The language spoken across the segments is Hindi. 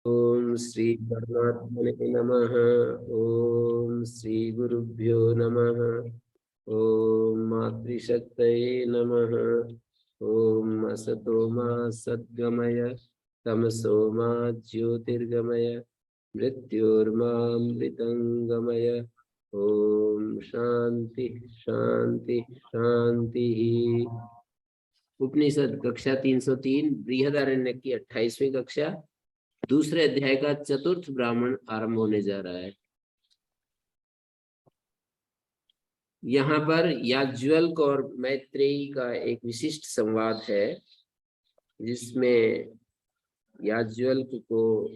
ओम श्री परमात्मने नमः। ओम श्री गुरुभ्यो नमः। ओम मातृशक्तये नमः। ओम असतो मा सद्गमय तमसो मा ज्योतिर्गमय मृत्योर्मामृतंगमय। ओम शांति शांति शांति। उपनिषद कक्षा 303 बृहदारण्यक की 28वीं कक्षा दूसरे अध्याय का चतुर्थ ब्राह्मण आरंभ होने जा रहा है। यहाँ पर याज्ञवल्क्य और मैत्रेयी का एक विशिष्ट संवाद है, जिसमें याज्ञवल्क्य को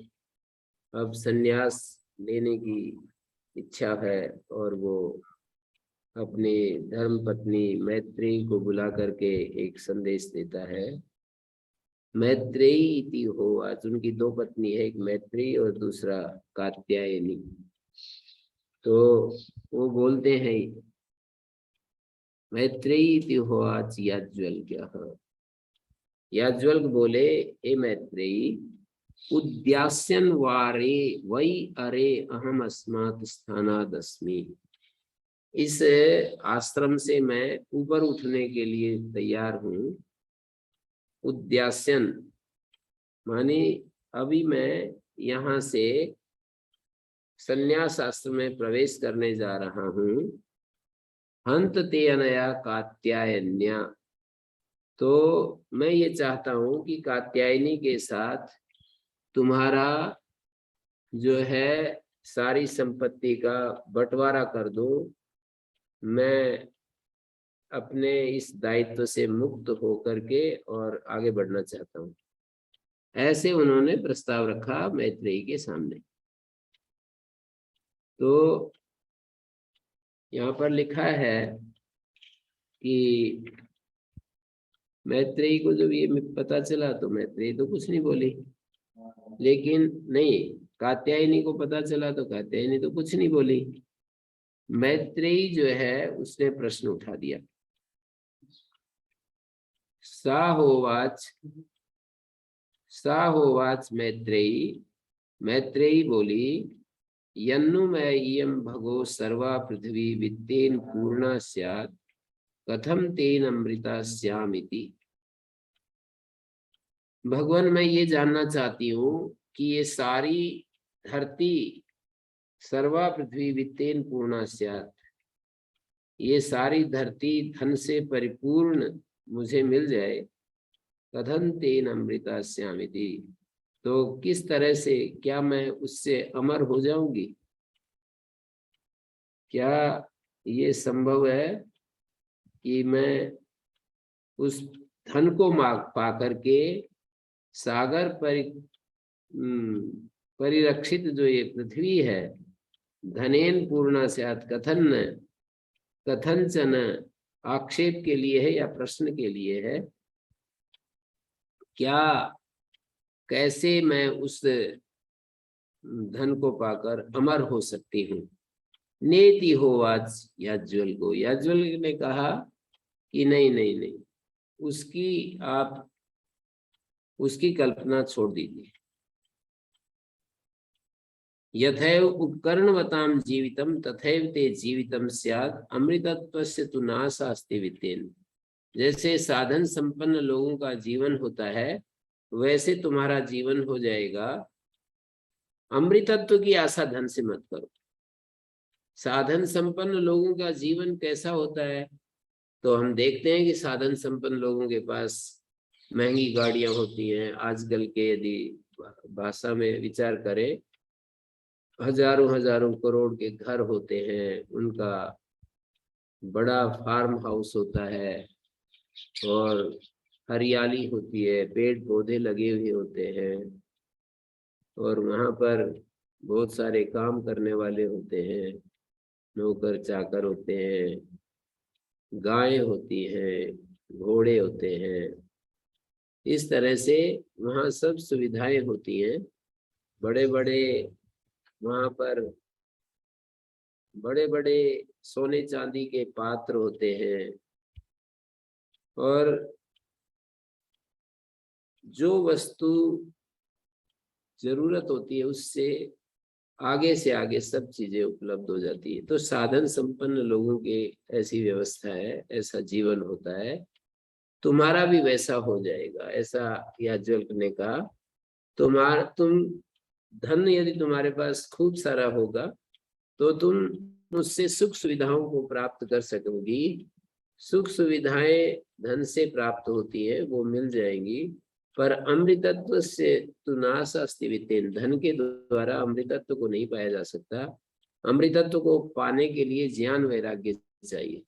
अब संन्यास लेने की इच्छा है और वो अपनी धर्म पत्नी मैत्रेयी को बुला करके एक संदेश देता है। मैत्रेयी इति होवाच, उनकी दो पत्नी है, एक मैत्रेयी और दूसरा कात्यायनी। तो वो बोलते हैं, मैत्रेयी इति होवाच याज्ञवल्क्यः। याज्ञवल्क्य बोले, ए मैत्रेयी, उद्यास्यन् वारे वै अरे अहम अस्मात् स्थानाद् अस्मि। इस आश्रम से मैं ऊपर उठने के लिए तैयार हूँ। उद्यास्यन् माने अभी मैं यहाँ से संन्यास आश्रम में प्रवेश करने जा रहा हूँ। हंत ते अनया कात्यायन्या, तो मैं ये चाहता हूँ कि कात्यायनी के साथ तुम्हारा जो है सारी संपत्ति का बंटवारा कर दो। मैं अपने इस दायित्व से मुक्त होकर के और आगे बढ़ना चाहता हूँ। ऐसे उन्होंने प्रस्ताव रखा मैत्रेयी के सामने। तो यहाँ पर लिखा है कि मैत्रेयी को जब ये पता चला तो मैत्रेयी तो कुछ नहीं बोली, लेकिन नहीं, कात्यायनी को पता चला तो कात्यायनी तो कुछ नहीं बोली। मैत्रेयी जो है उसने प्रश्न उठा दिया। सा होवाच मैत्रेयी, मैत्रेयी बोली, यन्नु मैं इयं भगो सर्वा पृथ्वी वित्तेन पूर्णा स्यात् कथम तेन अमृता स्यामिति। भगवान, मैं ये जानना चाहती हूँ कि ये सारी धरती सर्वा पृथ्वी वित्तेन पूर्णा स्यात्, ये सारी धरती धन से परिपूर्ण मुझे मिल जाए, कथम तेन अमृता स्यामिति, तो किस तरह से, क्या मैं उससे अमर हो जाऊंगी? क्या ये संभव है कि मैं उस धन को पा करके सागर परिरक्षित जो ये पृथ्वी है, धनेन पूर्णा स्यात्, कथनचन आक्षेप के लिए है या प्रश्न के लिए है, क्या कैसे मैं उस धन को पाकर अमर हो सकती हूँ? नेति होवाच याज्ञवल्क्यो, याज्ञवल्क्य ने कहा कि नहीं नहीं नहीं, आप उसकी कल्पना छोड़ दीजिए। यथैव उपकरणवतां जीवितम तथैव ते जीवितम स्यात् अमृतत्वस्य तु नाशास्ति वित्तेन। जैसे साधन संपन्न लोगों का जीवन होता है, वैसे तुम्हारा जीवन हो जाएगा। अमृतत्व की आशा धन से मत करो। साधन संपन्न लोगों का जीवन कैसा होता है, तो हम देखते हैं कि साधन संपन्न लोगों के पास महंगी गाड़ियां होती हैं। आजकल के यदि भाषा में विचार करें, हजारों हजारों करोड़ के घर होते हैं, उनका बड़ा फार्म हाउस होता है और हरियाली होती है, पेड़ पौधे लगे हुए होते हैं और वहाँ पर बहुत सारे काम करने वाले होते हैं, नौकर चाकर होते हैं, गायें होती हैं, घोड़े होते हैं। इस तरह से वहाँ सब सुविधाएं होती हैं। बड़े बड़े वहाँ पर बड़े बड़े सोने चांदी के पात्र होते हैं और जो वस्तु जरूरत होती है उससे आगे से आगे सब चीजें उपलब्ध हो जाती है। तो साधन संपन्न लोगों के ऐसी व्यवस्था है, ऐसा जीवन होता है, तुम्हारा भी वैसा हो जाएगा। ऐसा याज्ञवल्क्य ने कहा। तुम धन यदि तुम्हारे पास खूब सारा होगा तो तुम उससे सुख सुविधाओं को प्राप्त कर सकोगी। सुख सुविधाएं धन से प्राप्त होती है, वो मिल जाएंगी, पर अमृतत्व से तु नाश अस्ति वित्तेन, धन के द्वारा अमृतत्व को नहीं पाया जा सकता। अमृतत्व को पाने के लिए ज्ञान वैराग्य चाहिए।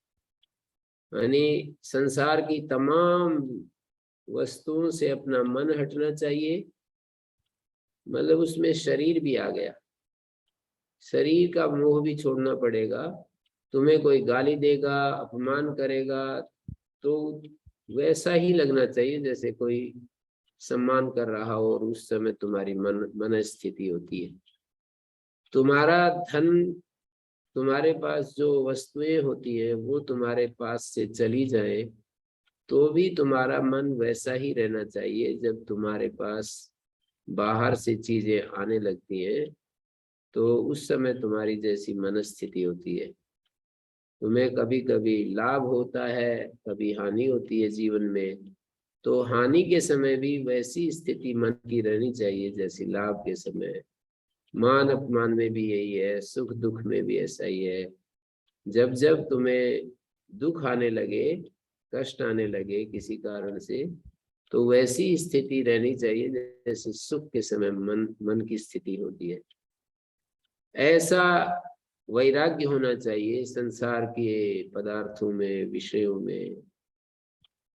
यानी संसार की तमाम वस्तुओं से अपना मन हटना चाहिए। मतलब उसमें शरीर भी आ गया, शरीर का मोह भी छोड़ना पड़ेगा। तुम्हें कोई गाली देगा, अपमान करेगा, तो वैसा ही लगना चाहिए जैसे कोई सम्मान कर रहा हो, और उस समय तुम्हारी मन स्थिति होती है। तुम्हारा धन, तुम्हारे पास जो वस्तुएं होती है वो तुम्हारे पास से चली जाए तो भी तुम्हारा मन वैसा ही रहना चाहिए। जब तुम्हारे पास बाहर से चीजें आने लगती हैं तो उस समय तुम्हारी जैसी मनस्थिति होती है। तुम्हें कभी कभी लाभ होता है, कभी हानि होती है जीवन में, तो हानि के समय भी वैसी स्थिति मन की रहनी चाहिए जैसी लाभ के समय। मान अपमान में भी यही है, सुख दुख में भी ऐसा ही है। जब जब तुम्हें दुख आने लगे, कष्ट आने लगे किसी कारण से, तो वैसी स्थिति रहनी चाहिए जैसे सुख के समय मन की स्थिति होती है। ऐसा वैराग्य होना चाहिए संसार के पदार्थों में, विषयों में।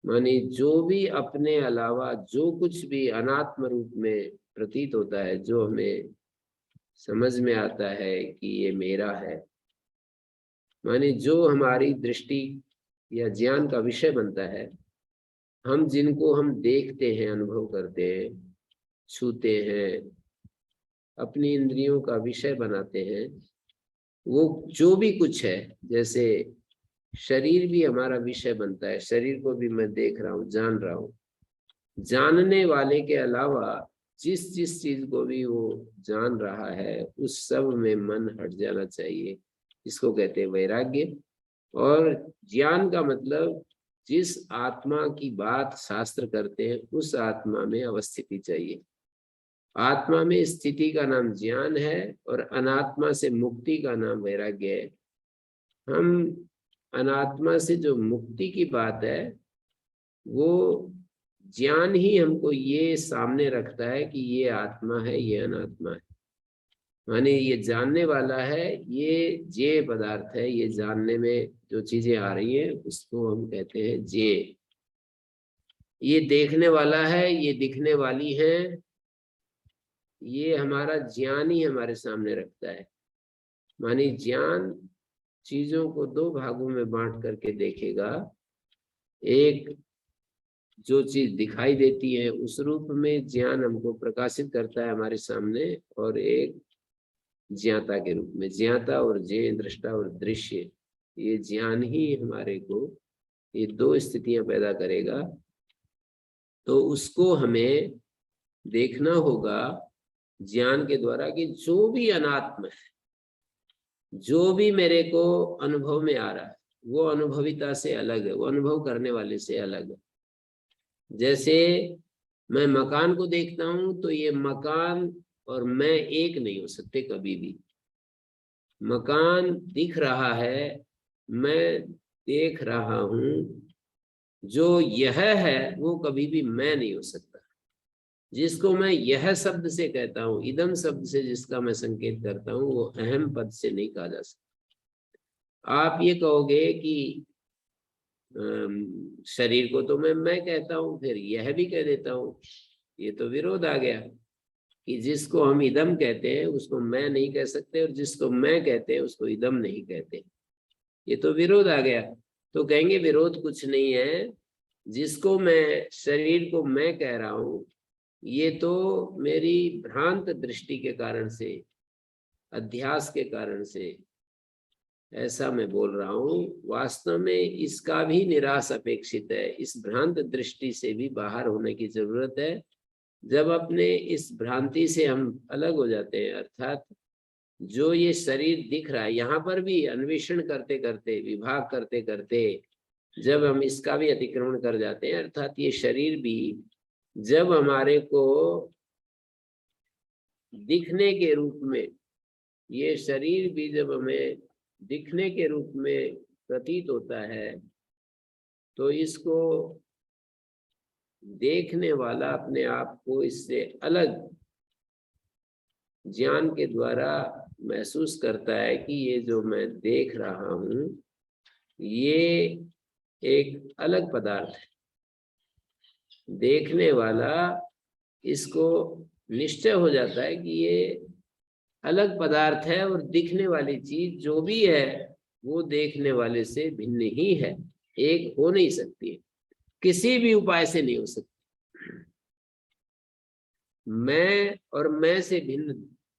मानी जो भी अपने अलावा जो कुछ भी अनात्म रूप में प्रतीत होता है, जो हमें समझ में आता है कि ये मेरा है, मानी जो हमारी दृष्टि या ज्ञान का विषय बनता है, जिनको हम देखते हैं, अनुभव करते हैं, छूते हैं, अपनी इंद्रियों का विषय बनाते हैं, वो जो भी कुछ है, जैसे शरीर भी हमारा विषय बनता है, शरीर को भी मैं देख रहा हूँ, जान रहा हूँ। जानने वाले के अलावा जिस जिस चीज को भी वो जान रहा है उस सब में मन हट जाना चाहिए। इसको कहते हैं वैराग्य। और ज्ञान का मतलब जिस आत्मा की बात शास्त्र करते हैं उस आत्मा में अवस्थिति चाहिए। आत्मा में स्थिति का नाम ज्ञान है और अनात्मा से मुक्ति का नाम वैराग्य है। हम अनात्मा से जो मुक्ति की बात है, वो ज्ञान ही हमको ये सामने रखता है कि ये आत्मा है, ये अनात्मा है। माने ये जानने वाला है, ये जे पदार्थ है, ये जानने में जो चीजें आ रही है उसको हम कहते हैं जे। ये देखने वाला है, ये दिखने वाली है, ये हमारा ज्ञान ही हमारे सामने रखता है। मानी ज्ञान चीजों को दो भागों में बांट करके देखेगा। एक जो चीज दिखाई देती है उस रूप में ज्ञान हमको प्रकाशित करता है हमारे सामने, और एक ज्ञाता के रूप में। ज्ञाता और ज्ञेय, दृष्टा और दृश्य, ये ज्ञान ही हमारे को ये दो स्थितियां पैदा करेगा। तो उसको हमें देखना होगा ज्ञान के द्वारा कि जो भी अनात्म है, जो भी मेरे को अनुभव में आ रहा है, वो अनुभविता से अलग है, वो अनुभव करने वाले से अलग है। जैसे मैं मकान को देखता हूं तो ये मकान और मैं एक नहीं हो सकते कभी भी। मकान दिख रहा है, मैं देख रहा हूं, जो यह है वो कभी भी मैं नहीं हो सकता। जिसको मैं यह शब्द से कहता हूं, इदम शब्द से जिसका मैं संकेत करता हूं, वो अहम पद से नहीं कहा जा सकता। आप ये कहोगे कि शरीर को तो मैं कहता हूं, फिर यह भी कह देता हूं, ये तो विरोध आ गया कि जिसको हम इदम कहते हैं उसको मैं नहीं कह सकते, और जिसको मैं कहते हैं उसको इदम नहीं कहते। ये तो विरोध आ गया। तो कहेंगे विरोध कुछ नहीं है। जिसको मैं, शरीर को मैं कह रहा हूं, ये तो मेरी भ्रांत दृष्टि के कारण से, अध्यास के कारण से ऐसा मैं बोल रहा हूं। वास्तव में इसका भी निराश अपेक्षित है। इस भ्रांत दृष्टि से भी बाहर होने की जरूरत है। जब अपने इस भ्रांति से हम अलग हो जाते हैं, अर्थात जो ये शरीर दिख रहा है, यहाँ पर भी अन्वेषण करते करते, विभाग करते करते जब हम इसका भी अतिक्रमण कर जाते हैं, अर्थात ये शरीर भी जब हमारे को दिखने के रूप में, ये शरीर भी जब हमें दिखने के रूप में प्रतीत होता है, तो इसको देखने वाला अपने आप को इससे अलग ज्ञान के द्वारा महसूस करता है कि ये जो मैं देख रहा हूं ये एक अलग पदार्थ है। देखने वाला इसको निश्चय हो जाता है कि ये अलग पदार्थ है और दिखने वाली चीज जो भी है वो देखने वाले से भिन्न ही है, एक हो नहीं सकती है, किसी भी उपाय से नहीं हो सकती। मैं और मैं से भिन्न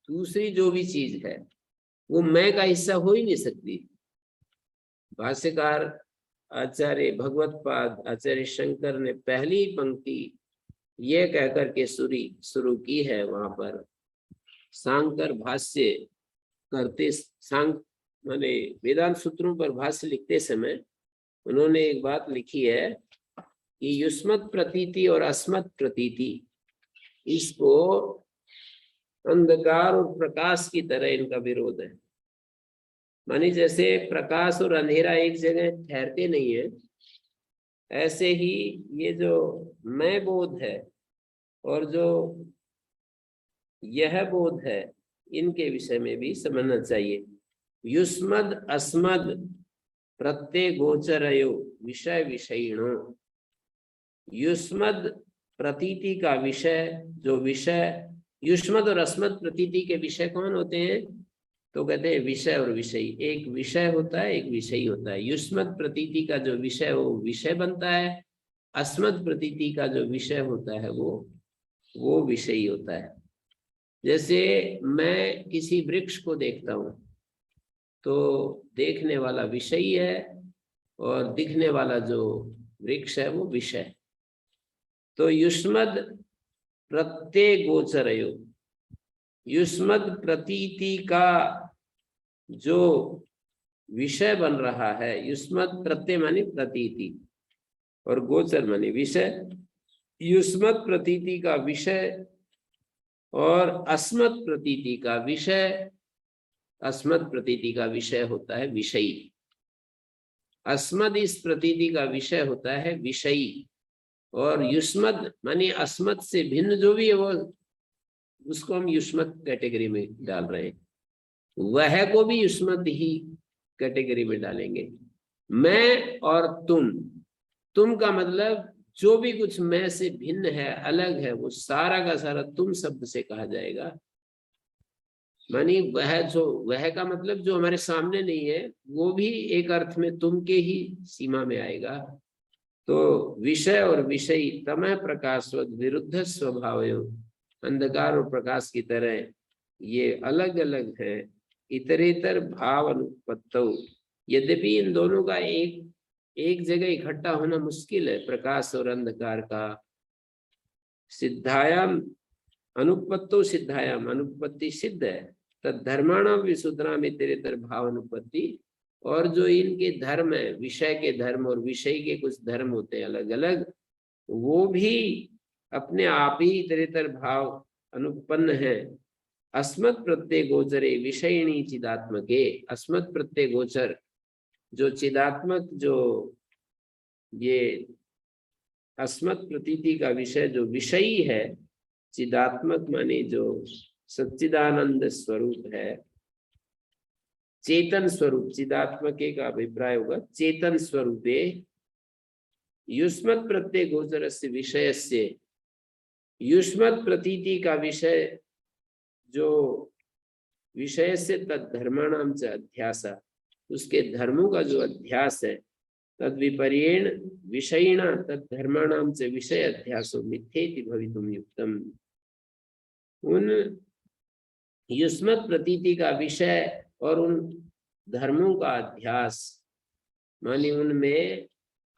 दूसरी जो भी चीज है वो मैं का हिस्सा हो ही नहीं सकती। भाष्यकार आचार्य भगवत्पाद आचार्य शंकर ने पहली पंक्ति ये कहकर के शुरू की है। वहां पर शांकर भाष्य करते, माने वेदांत सूत्रों पर भाष्य लिखते समय उन्होंने एक बात लिखी है कि युष्मत् प्रतीति और अस्मत् प्रतीति, इसको अंधकार और प्रकाश की तरह इनका विरोध है। मानी जैसे प्रकाश और अंधेरा एक जगह ठहरते नहीं है, ऐसे ही ये जो मैं बोध है और जो यह बोध है इनके विषय में भी समझना चाहिए। युष्मद अस्मद प्रत्यय गोचरयो विषय विषयिणो, युष्मद प्रतीति का विषय, जो विषय युष्मद और अस्मद प्रतीति के विषय कौन होते हैं, तो कहते हैं विषय और विषयी। एक विषय होता है, एक विषयी होता है। युष्मद प्रतीति का जो विषय वो विषय बनता है, अस्मद प्रतीति का जो विषय होता है वो विषयी होता है। जैसे मैं किसी वृक्ष को देखता हूं तो देखने वाला विषयी है और दिखने वाला जो वृक्ष है वो विषय। तो युष्मद प्रत्यय गोचरयो, युष्मद प्रतीति का जो विषय बन रहा है, युष्मद प्रत्यय मानी प्रतीति और गोचर मानी विषय, युष्मद प्रतीति का विषय और अस्मत् प्रतीति का विषय, अस्मत् प्रतीति का विषय होता है विषयी, अस्मद इस प्रतीति का विषय होता है विषयी, और युष्मद मानी अस्मत् से भिन्न जो भी है वो, उसको हम युष्मत कैटेगरी में डाल रहे हैं, वह को भी युष्मत ही कैटेगरी में डालेंगे। मैं और तुम का मतलब जो भी कुछ मैं से भिन्न है, अलग है, वो सारा का सारा तुम शब्द से कहा जाएगा। मानी वह का मतलब जो हमारे सामने नहीं है वो भी एक अर्थ में तुम के ही सीमा में आएगा। तो विषय और विषयी तमः प्रकाशवद विरुद्ध स्वभाव, अंधकार और प्रकाश की तरह ये अलग अलग है। इतरेतर भाव अनुपत्तौ, यद्यपि इन दोनों का एक जगह इकट्ठा होना मुश्किल है, प्रकाश और अंधकार का। सिद्धायाम अनुपत्तो सिद्धायाम, अनुपत्ति सिद्ध है, तद धर्माणाम विशुद्धाम इतरेतर भाव अनुपत्ति, और जो इनके धर्म है, विषय के धर्म और विषय के कुछ धर्म होते हैं अलग अलग, वो भी अपने आप ही इतरेतर भाव अनुपन्न है। अस्मत् प्रत्यय गोचरे विषयिणी चिदात्मके, अस्मत् प्रत्यय गोचर जो चिदात्मक, जो ये अस्मत् प्रतीति का विषय जो विषयी है, चिदात्मक माने जो सच्चिदानंद स्वरूप है, चेतन स्वरूप, चिदात्मके का अभिप्राय होगा चेतन स्वरूपे, युष्मत् प्रत्यय गोचर से विषय से, युष्मत् प्रतीति का विषय जो विषय से तद धर्माणाम च अध्यासा, उसके धर्मों का जो अध्यास है, तद विपर्येण विषयिणा तद धर्माणाम च विषय अध्यासो मिथ्येति भवितुम युक्तम। उन युष्मत् प्रतीति का विषय और उन धर्मों का अध्यास मानी उनमें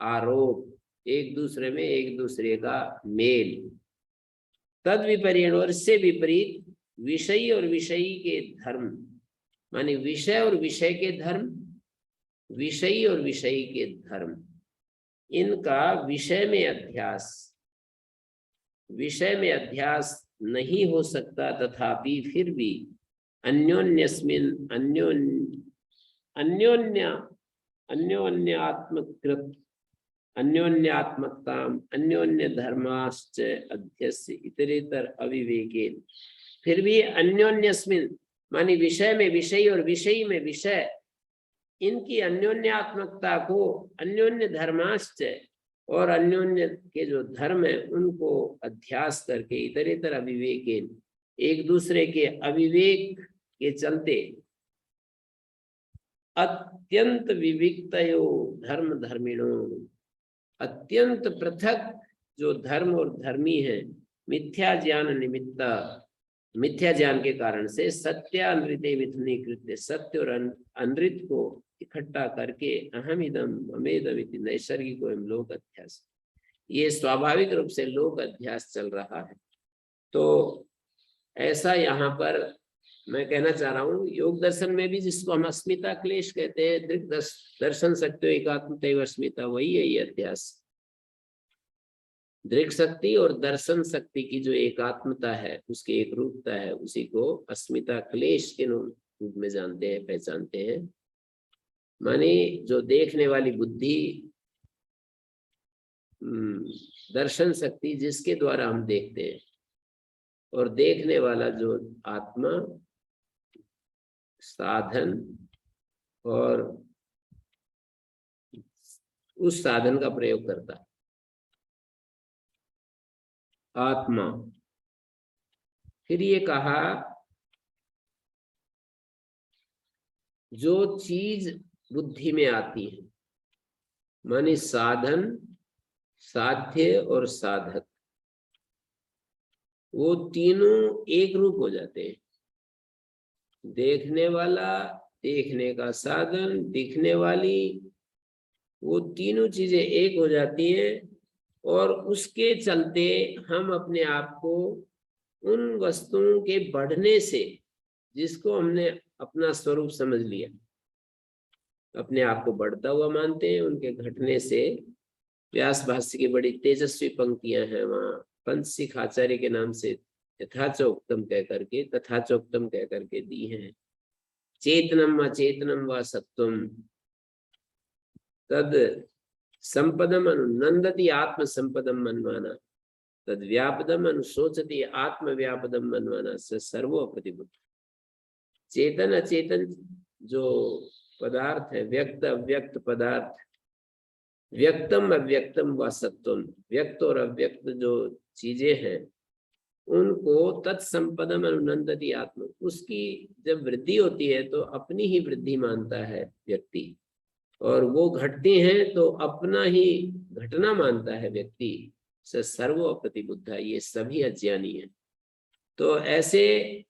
आरोप, एक दूसरे में एक दूसरे का मेल, तद विपरीत, और इससे विपरीत विषयी और विषयी के धर्म, माने विषय और विषय के धर्म, विषयी और विषयी के धर्म, इनका विषय में अध्यास नहीं हो सकता, तथापि फिर भी अन्योन्यस्मिन अन्योन्यात्मकृत अन्योन्यात्मकताम अन्योन्य धर्माश्च अध्यस्य इतरेतर अविवेकेन, फिर भी अन्योन्यस्मिन मानी विषय में विषयी और विषयी में विषय, इनकी अन्योन्यात्मकता को अन्योन्य धर्माश्च और अन्योन्य के जो धर्म है उनको अध्यास करके इतरेतर अविवेकेन, एक दूसरे के अविवेक के चलते अत्यंत विविक्तयो धर्म धर्मिणो, अत्यंत पृथक जो धर्म और धर्मी है, मिथ्या ज्ञान निमित्त, मिथ्या ज्ञान के कारण से सत्यानृते मिथुनीकृत्य, सत्य और अनृत को इकट्ठा करके अहमिदम ममेदमिति नैसर्गिक एवं लोक अध्यास, ये स्वाभाविक रूप से लोक अध्यास चल रहा है। तो ऐसा यहाँ पर मैं कहना चाह रहा हूँ, योग दर्शन में भी जिसको हम अस्मिता क्लेश कहते हैं, दृक् दर्शन शक्ति एकात्मतैव अस्मिता, वही है ये अध्यास। दृक् शक्ति और दर्शन शक्ति की जो एकात्मता है, उसकी एक रूपता है, उसी को अस्मिता क्लेश के रूप में जानते हैं, पहचानते हैं। माने जो देखने वाली बुद्धि, दर्शन शक्ति जिसके द्वारा हम देखते हैं, और देखने वाला जो आत्मा साधन और उस साधन का प्रयोग करता है, आत्मा। फिर ये कहा जो चीज बुद्धि में आती है, माने साधन, साध्य और साधक, वो तीनों एक रूप हो जाते हैं। देखने वाला, देखने का साधन, दिखने वाली, वो तीनों चीजें एक हो जाती हैं, और उसके चलते हम अपने आप को उन वस्तुओं के बढ़ने से, जिसको हमने अपना स्वरूप समझ लिया, अपने आप को बढ़ता हुआ मानते हैं, उनके घटने से। व्यास भाष्य की बड़ी तेजस्वी पंक्तियां हैं, वहां पंचशिख आचार्य के नाम से यथाचोक्तम कह करके, तथाचोक्तम कह करके दी हैं। चेतनम अचेतनम व सत्वम तद संपदम अनुनंदति आत्म संपदम मनमाना, तद व्यापदम अनुशोचति आत्म व्यापदम मनमाना स सर्वो प्रतिबुद्ध। चेतन अचेतन जो पदार्थ है, व्यक्त अव्यक्त पदार्थ, व्यक्तम अव्यक्तम व सत्वम, व्यक्त और अव्यक्त जो चीजें हैं, उनको तत्संपदम अनुनंदति आत्मा, उसकी जब वृद्धि होती है तो अपनी ही वृद्धि मानता है व्यक्ति, और वो घटती हैं तो अपना ही घटना मानता है व्यक्ति। सर्वो प्रतिबुद्ध, ये सभी अज्ञानी है। तो ऐसे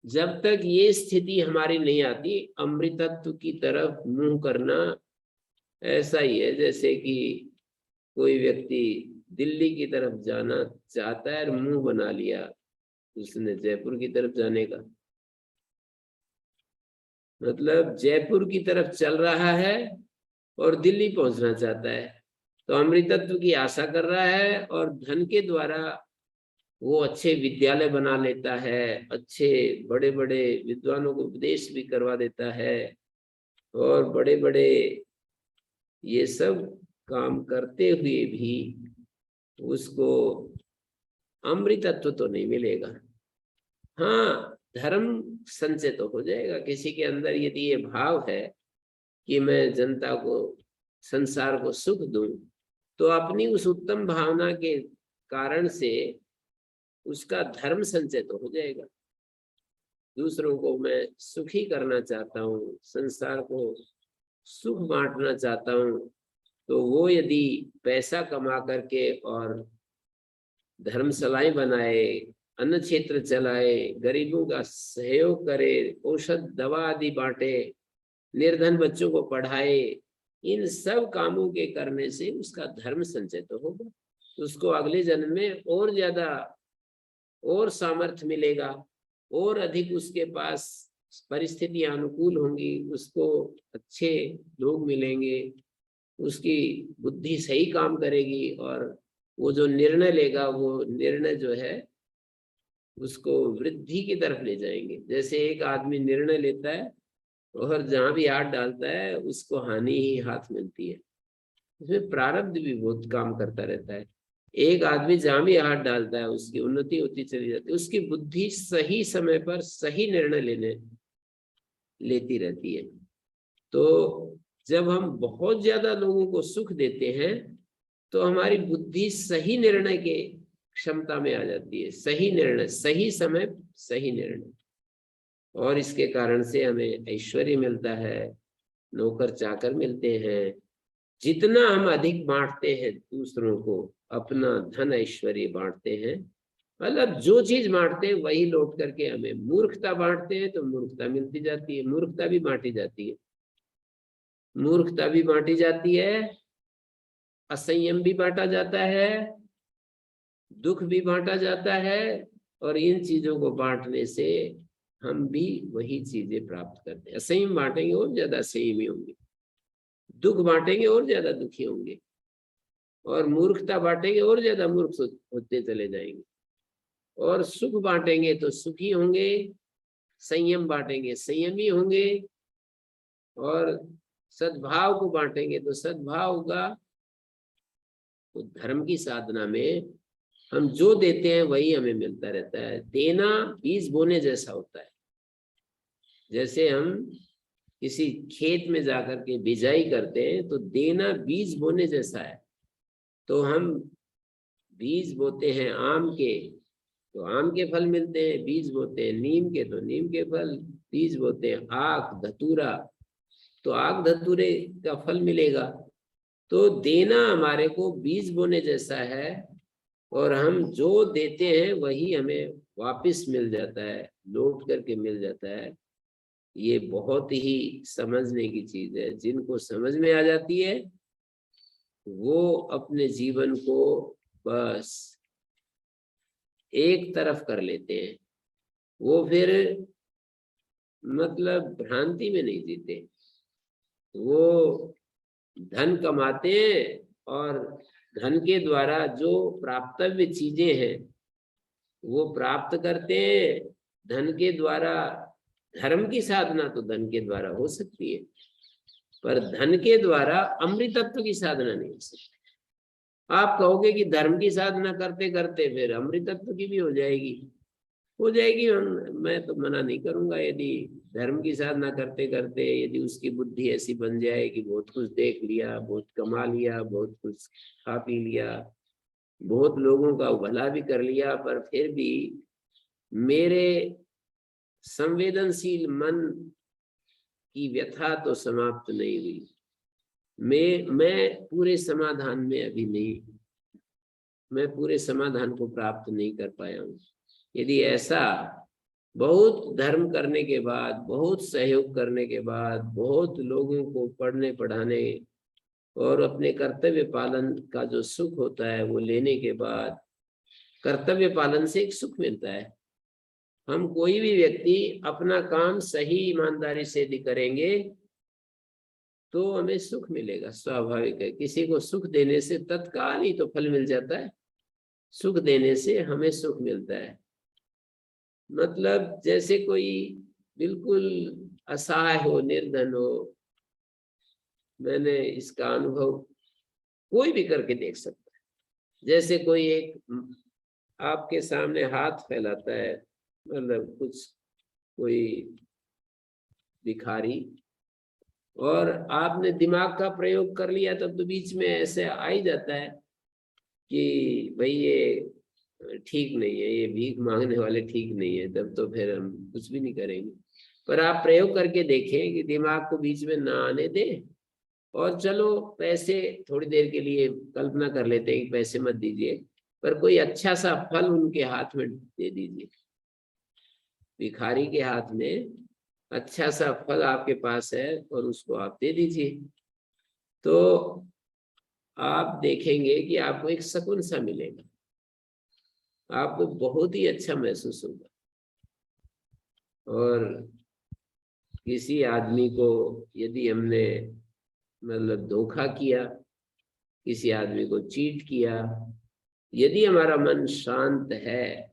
जब तक ये स्थिति हमारी नहीं आती, अमृतत्व की तरफ मुंह करना ऐसा ही है जैसे कि कोई व्यक्ति दिल्ली की तरफ जाना चाहता है और मुंह बना लिया उसने जयपुर की तरफ जाने का, मतलब जयपुर की तरफ चल रहा है और दिल्ली पहुंचना चाहता है। तो अमृतत्व की आशा कर रहा है, और धन के द्वारा वो अच्छे विद्यालय बना लेता है, अच्छे बड़े बड़े विद्वानों को उपदेश भी करवा देता है, और बड़े बड़े ये सब काम करते हुए भी उसको अमृतत्व तो नहीं मिलेगा। हाँ, धर्म संचय तो हो जाएगा। किसी के अंदर यदि ये भाव है कि मैं जनता को, संसार को सुख दूं, तो अपनी उस उत्तम भावना के कारण से उसका धर्म संचय तो हो जाएगा। दूसरों को मैं सुखी करना चाहता हूँ, संसार को सुख बांटना चाहता हूँ, तो वो यदि पैसा कमा करके और धर्मशालाएं बनाए, अन्न क्षेत्र चलाए, गरीबों का सहयोग करे, औषध दवा आदि बांटे, निर्धन बच्चों को पढ़ाए, इन सब कामों के करने से उसका धर्म संचय तो होगा। उसको अगले जन्म में और ज्यादा और सामर्थ्य मिलेगा, और अधिक उसके पास परिस्थितियां अनुकूल होंगी, उसको अच्छे लोग मिलेंगे, उसकी बुद्धि सही काम करेगी, और वो जो निर्णय लेगा वो निर्णय जो है उसको वृद्धि की तरफ ले जाएंगे। जैसे एक आदमी निर्णय लेता है और जहां भी हाथ डालता है उसको हानि ही हाथ मिलती है। इसमें प्रारब्ध भी बहुत काम करता रहता है। एक आदमी जहां भी हाथ डालता है उसकी उन्नति होती चली जाती है, उसकी बुद्धि सही समय पर सही निर्णय लेती रहती है। तो जब हम बहुत ज्यादा लोगों को सुख देते हैं तो हमारी बुद्धि सही निर्णय के क्षमता में आ जाती है, सही निर्णय, सही समय, सही निर्णय, और इसके कारण से हमें ऐश्वर्य मिलता है, नौकर चाकर मिलते हैं। जितना हम अधिक बांटते हैं दूसरों को, अपना धन ऐश्वर्य बांटते हैं, मतलब जो चीज बांटते हैं वही लौट करके हमें, मूर्खता बांटते हैं तो मूर्खता मिलती जाती है, मूर्खता भी बांटी जाती है, मूर्खता भी बांटी जाती है, असंयम भी बांटा जाता है, दुख भी बांटा जाता है, और इन चीजों को बांटने से हम भी वही चीजें प्राप्त करते हैं। असंयम बांटेंगे और ज्यादा असंयमी होंगे, दुख बांटेंगे और ज्यादा दुखी होंगे, और मूर्खता बांटेंगे और ज्यादा मूर्ख होते चले जाएंगे, और सुख बांटेंगे तो सुखी होंगे, संयम बांटेंगे संयमी होंगे, और सद्भाव को बांटेंगे तो सद्भाव होगा। तो धर्म की साधना में हम जो देते हैं वही हमें मिलता रहता है। देना बीज बोने जैसा होता है। जैसे हम किसी खेत में जाकर के बिजाई करते हैं तो देना बीज बोने जैसा है। तो हम बीज बोते हैं आम के तो आम के फल मिलते हैं, बीज बोते हैं नीम के तो नीम के फल, बीज बोते हैं आक धतूरा तो आक धतूरे का फल मिलेगा। तो देना हमारे को बीज बोने जैसा है, और हम जो देते हैं वही हमें वापस मिल जाता है, लौट करके मिल जाता है। ये बहुत ही समझने की चीज है। जिनको समझ में आ जाती है वो अपने जीवन को बस एक तरफ कर लेते हैं, वो फिर मतलब भ्रांति में नहीं जीते। वो धन कमाते हैं और धन के द्वारा जो प्राप्तव्य चीजें हैं वो प्राप्त करते हैं। धन के द्वारा धर्म की साधना तो धन के द्वारा हो सकती है, पर धन के द्वारा अमृतत्व की साधना नहीं हो सकती। आप कहोगे कि धर्म की साधना करते करते फिर अमृतत्व की भी हो जाएगी, मैं तो मना नहीं करूंगा। यदि धर्म की साधना करते करते यदि उसकी बुद्धि ऐसी बन जाए कि बहुत कुछ देख लिया, बहुत कमा लिया, बहुत कुछ खा पी लिया, बहुत लोगों का भला भी कर लिया, पर फिर भी मेरे संवेदनशील मन की व्यथा तो समाप्त नहीं हुई, मैं पूरे समाधान में अभी नहीं, मैं पूरे समाधान को प्राप्त नहीं कर पाया हूँ। यदि ऐसा बहुत धर्म करने के बाद, बहुत सहयोग करने के बाद, बहुत लोगों को पढ़ने पढ़ाने और अपने कर्तव्य पालन का जो सुख होता है वो लेने के बाद, कर्तव्य पालन से एक सुख मिलता है। हम कोई भी व्यक्ति अपना काम सही ईमानदारी से यदि करेंगे तो हमें सुख मिलेगा, स्वाभाविक है। किसी को सुख देने से तत्काल ही तो फल मिल जाता है, सुख देने से हमें सुख मिलता है। मतलब जैसे कोई बिल्कुल असहाय हो, निर्धन हो, मैंने इसका अनुभव कोई भी करके देख सकता है। जैसे कोई एक आपके सामने हाथ फैलाता है, मतलब कुछ कोई भिखारी, और आपने दिमाग का प्रयोग कर लिया तब तो बीच में ऐसे आ ही जाता है कि भाई ये ठीक नहीं है, ये भीख मांगने वाले ठीक नहीं है, तब तो फिर हम कुछ भी नहीं करेंगे। पर आप प्रयोग करके देखें कि दिमाग को बीच में ना आने दें, और चलो पैसे थोड़ी देर के लिए कल्पना कर लेते हैं कि पैसे मत दीजिए, पर कोई अच्छा सा फल उनके हाथ में दे दीजिए। भिखारी के हाथ में अच्छा सा फल आपके पास है और उसको आप दे दीजिए, तो आप देखेंगे कि आपको एक सुकून सा मिलेगा। आपको बहुत ही अच्छा महसूस होगा। और किसी आदमी को यदि हमने मतलब धोखा किया, किसी आदमी को चीट किया, यदि हमारा मन शांत है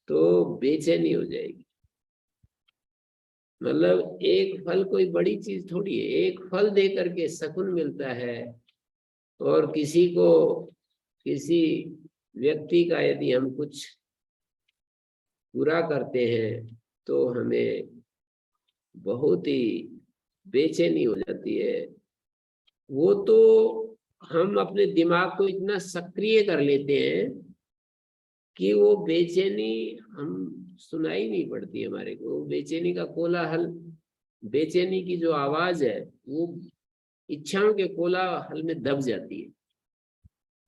तो बेचैनी हो जाएगी। मतलब एक फल कोई बड़ी चीज थोड़ी है, एक फल दे करके सुकून मिलता है। और किसी व्यक्ति का यदि हम कुछ बुरा करते हैं तो हमें बहुत ही बेचैनी हो जाती है। वो तो हम अपने दिमाग को इतना सक्रिय कर लेते हैं कि वो बेचैनी हम सुनाई नहीं पड़ती हमारे को। बेचैनी का कोलाहल, बेचैनी की जो आवाज है वो इच्छाओं के कोलाहल में दब जाती है।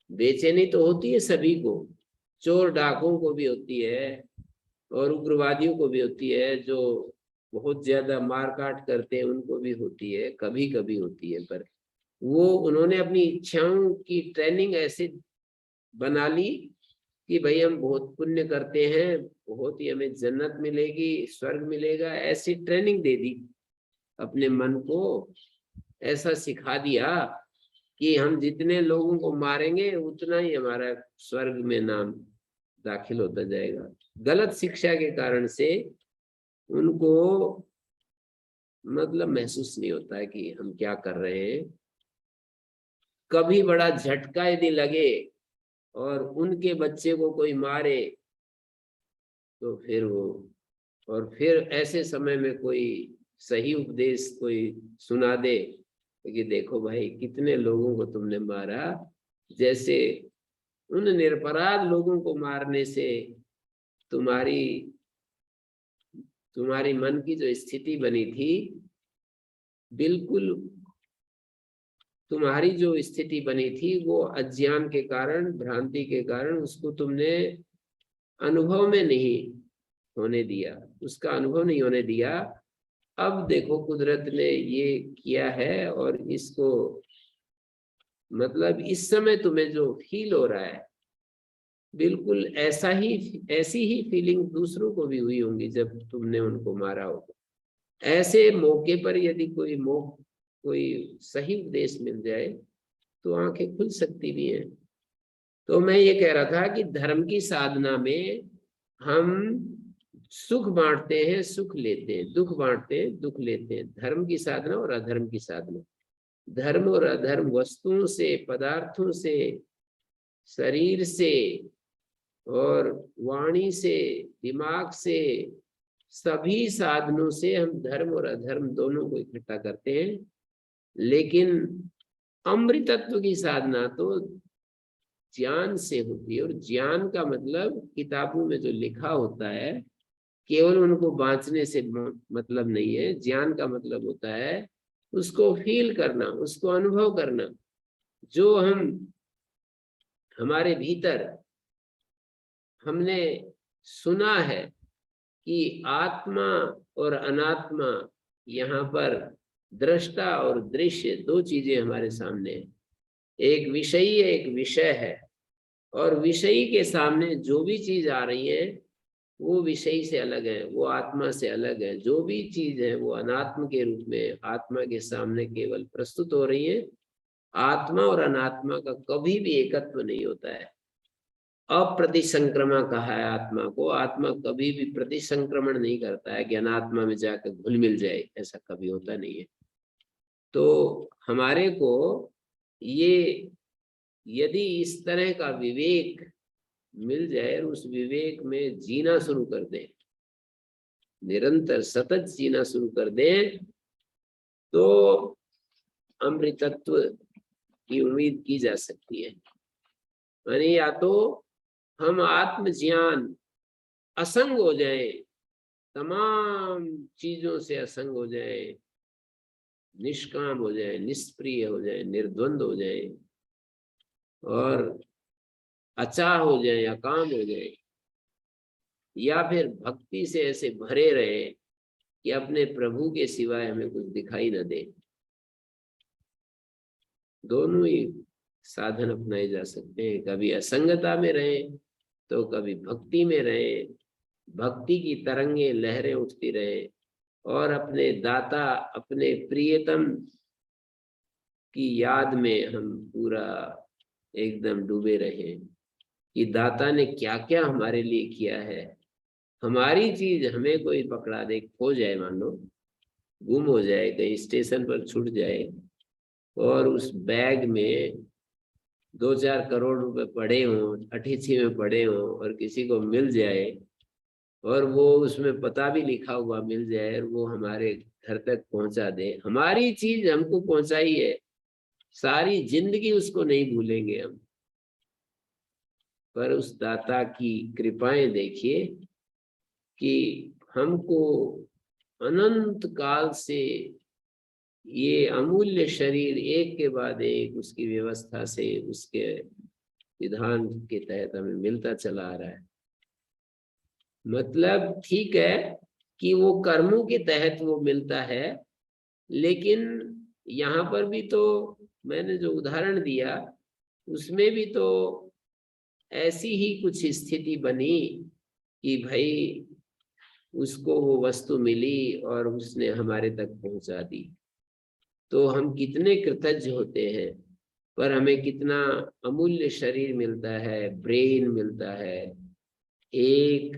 बेचैनी तो होती है सभी को, चोर डाकुओं को भी होती है और उग्रवादियों को भी होती है, जो बहुत ज्यादा मारकाट करते हैं उनको भी होती है, कभी कभी होती है। पर वो उन्होंने अपनी इच्छाओं की ट्रेनिंग ऐसे बना ली कि भाई हम बहुत पुण्य करते हैं, बहुत ही हमें जन्नत मिलेगी, स्वर्ग मिलेगा, ऐसी ट्रेनिंग दे दी अपने मन को। ऐसा सिखा दिया कि हम जितने लोगों को मारेंगे उतना ही हमारा स्वर्ग में नाम दाखिल होता जाएगा। गलत शिक्षा के कारण से उनको मतलब महसूस नहीं होता है कि हम क्या कर रहे हैं। कभी बड़ा झटका यदि लगे और उनके बच्चे को कोई मारे तो फिर वो, और फिर ऐसे समय में कोई सही उपदेश कोई सुना दे कि देखो भाई कितने लोगों को तुमने मारा, जैसे उन निरपराध लोगों को मारने से तुम्हारी तुम्हारी मन की जो स्थिति बनी थी, बिल्कुल तुम्हारी जो स्थिति बनी थी वो अज्ञान के कारण, भ्रांति के कारण उसको तुमने अनुभव में नहीं होने दिया, उसका अनुभव नहीं होने दिया। अब देखो कुदरत ने ये किया है और इसको मतलब इस समय तुम्हें जो फील हो रहा है, बिल्कुल ऐसी ही फीलिंग दूसरों को भी हुई होंगी जब तुमने उनको मारा होगा। ऐसे मौके पर यदि कोई सही उपदेश मिल जाए तो आंखें खुल सकती भी हैं। तो मैं ये कह रहा था कि धर्म की साधना में हम सुख बांटते हैं, सुख लेते हैं, दुख बांटते हैं, दुख लेते हैं। धर्म की साधना और अधर्म की साधना, धर्म और अधर्म वस्तुओं से, पदार्थों से, शरीर से और वाणी से, दिमाग से, सभी साधनों से हम धर्म और अधर्म दोनों को इकट्ठा करते हैं। लेकिन अमृतत्व की साधना तो ज्ञान से होती है। और ज्ञान का मतलब किताबों में जो लिखा होता है केवल उनको बांचने से मतलब नहीं है। ज्ञान का मतलब होता है उसको फील करना, उसको अनुभव करना। जो हमारे भीतर हमने सुना है कि आत्मा और अनात्मा, यहाँ पर दृष्टा और दृश्य दो चीजें हमारे सामने है, एक विषयी है, एक विषय है। और विषयी के सामने जो भी चीज आ रही है वो विषयी से अलग है, वो आत्मा से अलग है। जो भी चीज है वो अनात्म के रूप में आत्मा के सामने केवल प्रस्तुत हो रही है। आत्मा और अनात्मा का कभी भी एकत्व नहीं होता है। अप्रतिसंक्रमा कहा है आत्मा को। आत्मा कभी भी प्रतिसंक्रमण नहीं करता है कि अनात्मा में जाकर घुल मिल जाए, ऐसा कभी होता नहीं है। तो हमारे को ये यदि इस तरह का विवेक मिल जाए और उस विवेक में जीना शुरू कर दें, निरंतर सतत जीना शुरू कर दें, तो अमृतत्व की उम्मीद की जा सकती है। यानी या तो हम आत्मज्ञान असंग हो जाए, तमाम चीजों से असंग हो जाए, निष्काम हो जाए, निष्प्रिय हो जाए, निर्द्वंद हो जाए और अचाह हो जाए, अकाम हो जाए, या फिर भक्ति से ऐसे भरे रहे कि अपने प्रभु के सिवाय हमें कुछ दिखाई न दे। दोनों ही साधन अपनाए जा सकते हैं। कभी असंगता में रहें तो कभी भक्ति में रहे, भक्ति की तरंगे लहरें उठती रहे और अपने दाता, अपने प्रियतम की याद में हम पूरा एकदम डूबे रहे कि दाता ने क्या क्या हमारे लिए किया है। हमारी चीज हमें कोई पकड़ा दे, खो जाए, मान लो गुम हो जाए, कहीं स्टेशन पर छूट जाए और उस बैग में 2-4 करोड़ रुपए पड़े हों, अठीसी में पड़े हों और किसी को मिल जाए और वो उसमें पता भी लिखा हुआ मिल जाए और वो हमारे घर तक पहुंचा दे, हमारी चीज हमको पहुंचाई है, सारी जिंदगी उसको नहीं भूलेंगे हम। पर उस दाता की कृपाएं देखिए कि हमको अनंत काल से ये अमूल्य शरीर एक के बाद एक उसकी व्यवस्था से, उसके विधान के तहत हमें मिलता चला आ रहा है। मतलब ठीक है कि वो कर्मों के तहत वो मिलता है, लेकिन यहाँ पर भी तो मैंने जो उदाहरण दिया उसमें भी तो ऐसी ही कुछ स्थिति बनी कि भाई उसको वो वस्तु मिली और उसने हमारे तक पहुंचा दी। तो हम कितने कृतज्ञ होते हैं, पर हमें कितना अमूल्य शरीर मिलता है, ब्रेन मिलता है, एक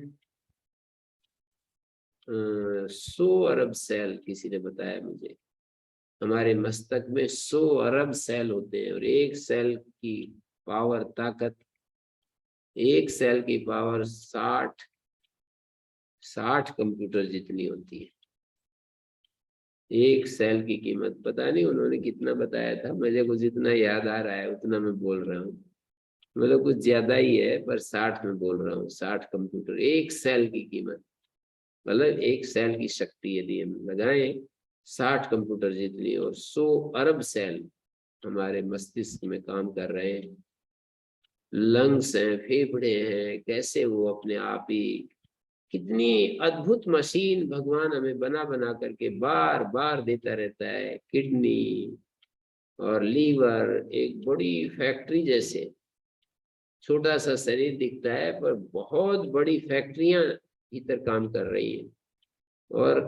100 अरब सेल, किसी ने बताया मुझे, हमारे मस्तक में 100 अरब सेल होते हैं और एक सेल की पावर, ताकत, एक सेल की पावर 60 कंप्यूटर जितनी होती है। एक सेल की कीमत पता नहीं उन्होंने कितना बताया था, मुझे कुछ जितना याद आ रहा है उतना मैं बोल रहा हूँ, मतलब कुछ ज्यादा ही है, पर 60 में बोल रहा हूँ। 60 कंप्यूटर, एक सेल की कीमत, मतलब एक सेल की शक्ति यदि हम लगाएं 60 कंप्यूटर जितनी, और 100 अरब सेल हमारे मस्तिष्क में काम कर रहे हैं। लंग्स हैं, फेफड़े हैं, कैसे वो अपने आप ही, कितनी अद्भुत मशीन भगवान हमें बना बना करके बार बार देता रहता है। किडनी और लीवर, एक बड़ी फैक्ट्री जैसे, छोटा सा शरीर दिखता है पर बहुत बड़ी फैक्ट्रियां भीतर काम कर रही हैं। और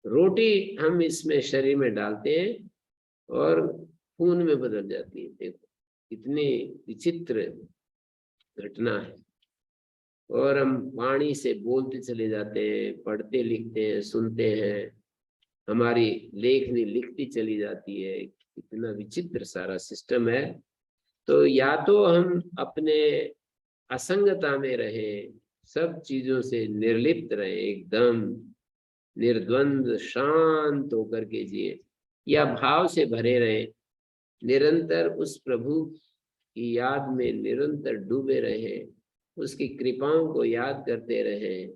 रोटी हम इसमें शरीर में डालते हैं और खून में बदल जाती है। देखो कितनी विचित्र घटना है। और हम वाणी से बोलते चले जाते हैं, पढ़ते लिखते हैं, सुनते हैं, हमारी लेखनी लिखती चली जाती है। इतना विचित्र सारा सिस्टम है। तो या तो हम अपने असंगता में रहें, सब चीजों से निर्लिप्त रहें, एकदम निर्द्वंद शांत होकर के जिए, या भाव से भरे रहें, निरंतर उस प्रभु की याद में निरंतर डूबे रहें, उसकी कृपाओं को याद करते रहें,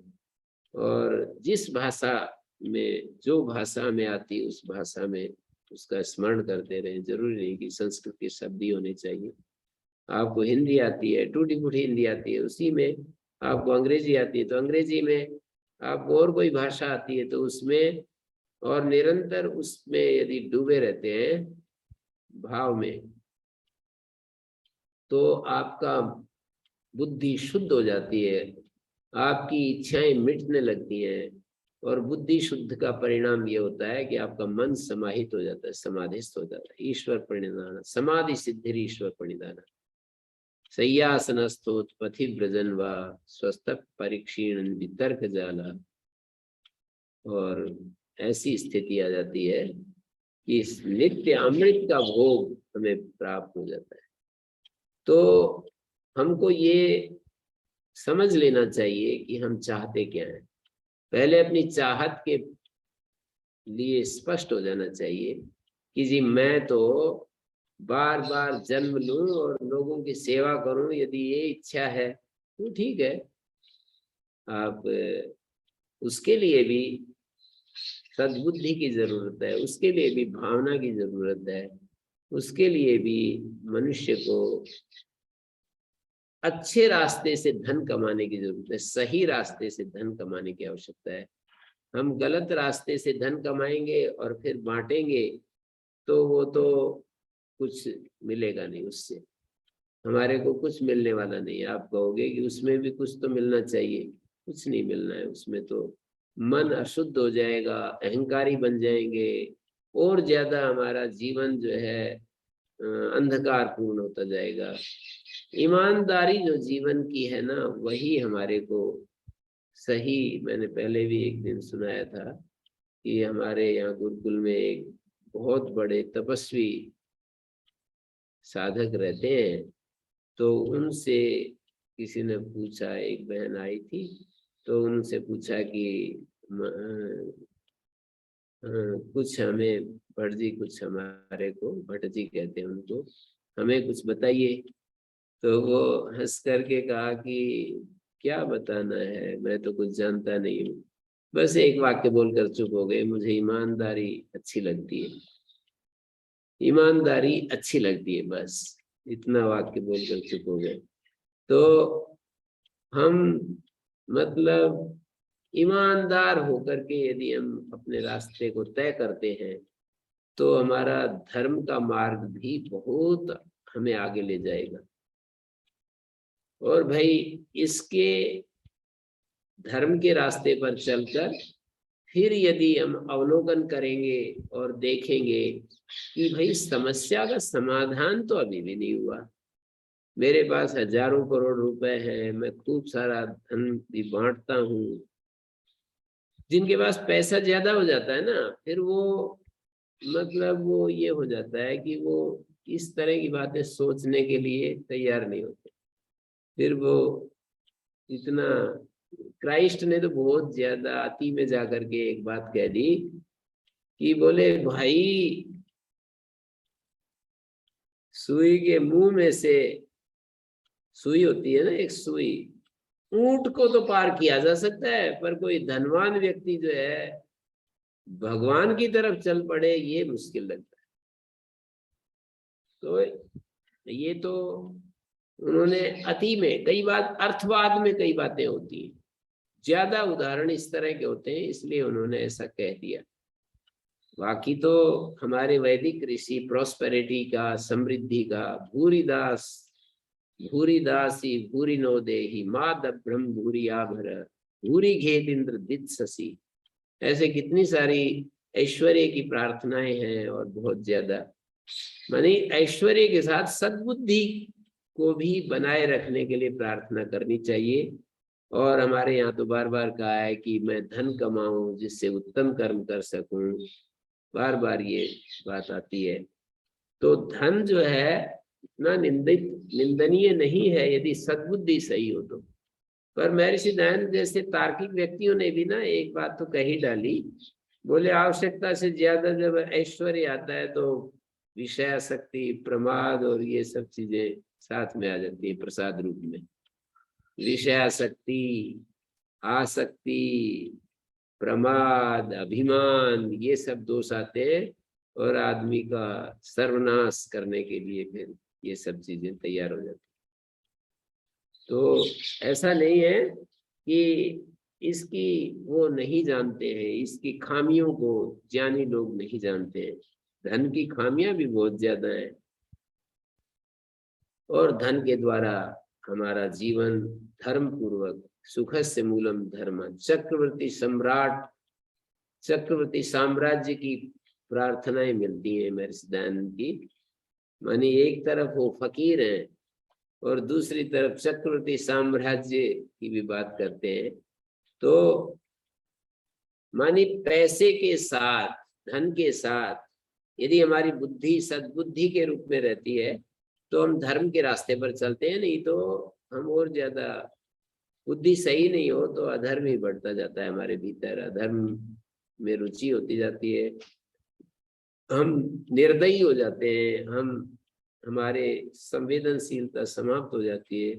और जिस भाषा में, जो भाषा में आती है उस भाषा में उसका स्मरण करते रहें। जरूरी नहीं कि संस्कृत के शब्द ही होने चाहिए। आपको हिंदी आती है, टूटी फूटी हिंदी आती है, उसी में आपको अंग्रेजी आती है तो अंग्रेजी में, आपको और कोई भाषा आती है तो उसमें, और निरंतर उसमें यदि डूबे रहते हैं भाव में, तो आपका बुद्धि शुद्ध हो जाती है, आपकी इच्छाएं मिटने लगती हैं। और बुद्धि शुद्ध का परिणाम ये होता है कि आपका मन समाहित हो जाता है, समाधिस्थ हो जाता है। ईश्वर प्रणिधान, समाधि सिद्धि ईश्वर प्रणिधान, शय्यासनस्थोत्पथि व्रजन व स्वस्थ परीक्षीण वितर्क जाला। और ऐसी स्थिति आ जाती है कि इस नित्य अमृत का भोग हमें प्राप्त हो जाता है। तो हमको ये समझ लेना चाहिए कि हम चाहते क्या हैं। पहले अपनी चाहत के लिए स्पष्ट हो जाना चाहिए कि जी मैं तो बार बार जन्म लूं और लोगों की सेवा करूं, यदि ये इच्छा है तो ठीक है। आप उसके लिए भी सद्बुद्धि की जरूरत है, उसके लिए भी भावना की जरूरत है, उसके लिए भी मनुष्य को अच्छे रास्ते से धन कमाने की जरूरत है, सही रास्ते से धन कमाने की आवश्यकता है। हम गलत रास्ते से धन कमाएंगे और फिर बांटेंगे तो वो तो कुछ मिलेगा नहीं उससे। हमारे को कुछ मिलने वाला नहीं है। आप कहोगे कि उसमें भी कुछ तो मिलना चाहिए, कुछ नहीं मिलना है उसमें। तो मन अशुद्ध हो जाएगा, अहंकारी बन जाएंगे, और ज्यादा हमारा जीवन जो है अंधकार पूर्ण होता जाएगा। ईमानदारी जो जीवन की है ना, वही हमारे को सही। मैंने पहले भी एक दिन सुनाया था कि हमारे यहाँ गुरुकुल में एक बहुत बड़े तपस्वी साधक रहते हैं। तो उनसे किसी ने पूछा, एक बहन आई थी, तो उनसे पूछा कि कुछ हमें भट्ट जी, कुछ हमारे को, भट्ट जी कहते हैं उनको, हमें कुछ बताइए। तो वो हंस करके कहा कि क्या बताना है, मैं तो कुछ जानता नहीं हूँ। बस एक वाक्य बोलकर चुप हो गए, मुझे ईमानदारी अच्छी लगती है, ईमानदारी अच्छी लगती है, बस इतना वाक्य बोलकर चुप हो गए। तो हम मतलब ईमानदार होकर के यदि हम अपने रास्ते को तय करते हैं, तो हमारा धर्म का मार्ग भी बहुत हमें आगे ले जाएगा। और भाई इसके धर्म के रास्ते पर चलकर फिर यदि हम अवलोकन करेंगे और देखेंगे कि भाई समस्या का समाधान तो अभी भी नहीं हुआ, मेरे पास हजारों करोड़ रुपए हैं, मैं खूब सारा धन भी बांटता हूँ। जिनके पास पैसा ज्यादा हो जाता है ना, फिर वो मतलब वो ये हो जाता है कि वो इस तरह की बातें सोचने के लिए तैयार नहीं होते। फिर वो इतना, क्राइस्ट ने तो बहुत ज्यादा अति में जाकर के एक बात कह दी कि बोले भाई, सुई के मुंह में से, सुई होती है ना एक सुई, ऊंट को तो पार किया जा सकता है, पर कोई धनवान व्यक्ति जो है भगवान की तरफ चल पड़े, ये मुश्किल लगता है। तो ये तो उन्होंने अति में, कई बार अर्थवाद में कई बातें होती हैं, ज्यादा उदाहरण इस तरह के होते हैं, इसलिए उन्होंने ऐसा कह दिया। बाकी तो हमारे वैदिक ऋषि प्रॉस्पेरिटी का, समृद्धि का, भूरिदास भूरिदासी भूरि नो देहि माद ब्रह्म भूरि आभर भूरि घेत इंद्र दित शशि, ऐसे कितनी सारी ऐश्वर्य की प्रार्थनाएं हैं। और बहुत ज्यादा मानी ऐश्वर्य के साथ सद्बुद्धि को भी बनाए रखने के लिए प्रार्थना करनी चाहिए। और हमारे यहाँ तो बार बार कहा है कि मैं धन कमाऊं जिससे उत्तम कर्म कर सकूं, बार बार ये बात आती है। तो धन जो है इतना निंदनीय नहीं है यदि सद्बुद्धि सही हो तो। पर महर्षि दयानंद जैसे तार्किक व्यक्तियों ने भी ना एक बात तो कही डाली, बोले आवश्यकता से ज्यादा जब ऐश्वर्य आता है तो विषयासक्ति, प्रमाद और ये सब चीजें साथ में आ जाती है प्रसाद रूप में। विषयासक्ति, आसक्ति, प्रमाद, अभिमान, ये सब दोष आते हैं और आदमी का सर्वनाश करने के लिए फिर ये सब चीजें तैयार हो जाती। तो ऐसा नहीं है कि इसकी वो नहीं जानते हैं, इसकी खामियों को ज्ञानी लोग नहीं जानते हैं। धन की खामियां भी बहुत ज्यादा है, और धन के द्वारा हमारा जीवन धर्म पूर्वक, सुखस्य मूलम धर्म, चक्रवर्ती सम्राट, चक्रवर्ती साम्राज्य की प्रार्थनाएं मिलती हैं महर्षि दयानंद की। मानी एक तरफ वो फकीर हैं और दूसरी तरफ चक्रवर्ती साम्राज्य की भी बात करते हैं। तो मानी पैसे के साथ, धन के साथ यदि हमारी बुद्धि सद्बुद्धि के रूप में रहती है तो हम धर्म के रास्ते पर चलते हैं, नहीं तो हम और ज्यादा, बुद्धि सही नहीं हो तो अधर्म ही बढ़ता जाता है हमारे भीतर, अधर्म में रुचि होती जाती है, हम निर्दयी हो जाते हैं, हम, हमारे संवेदनशीलता समाप्त हो जाती है,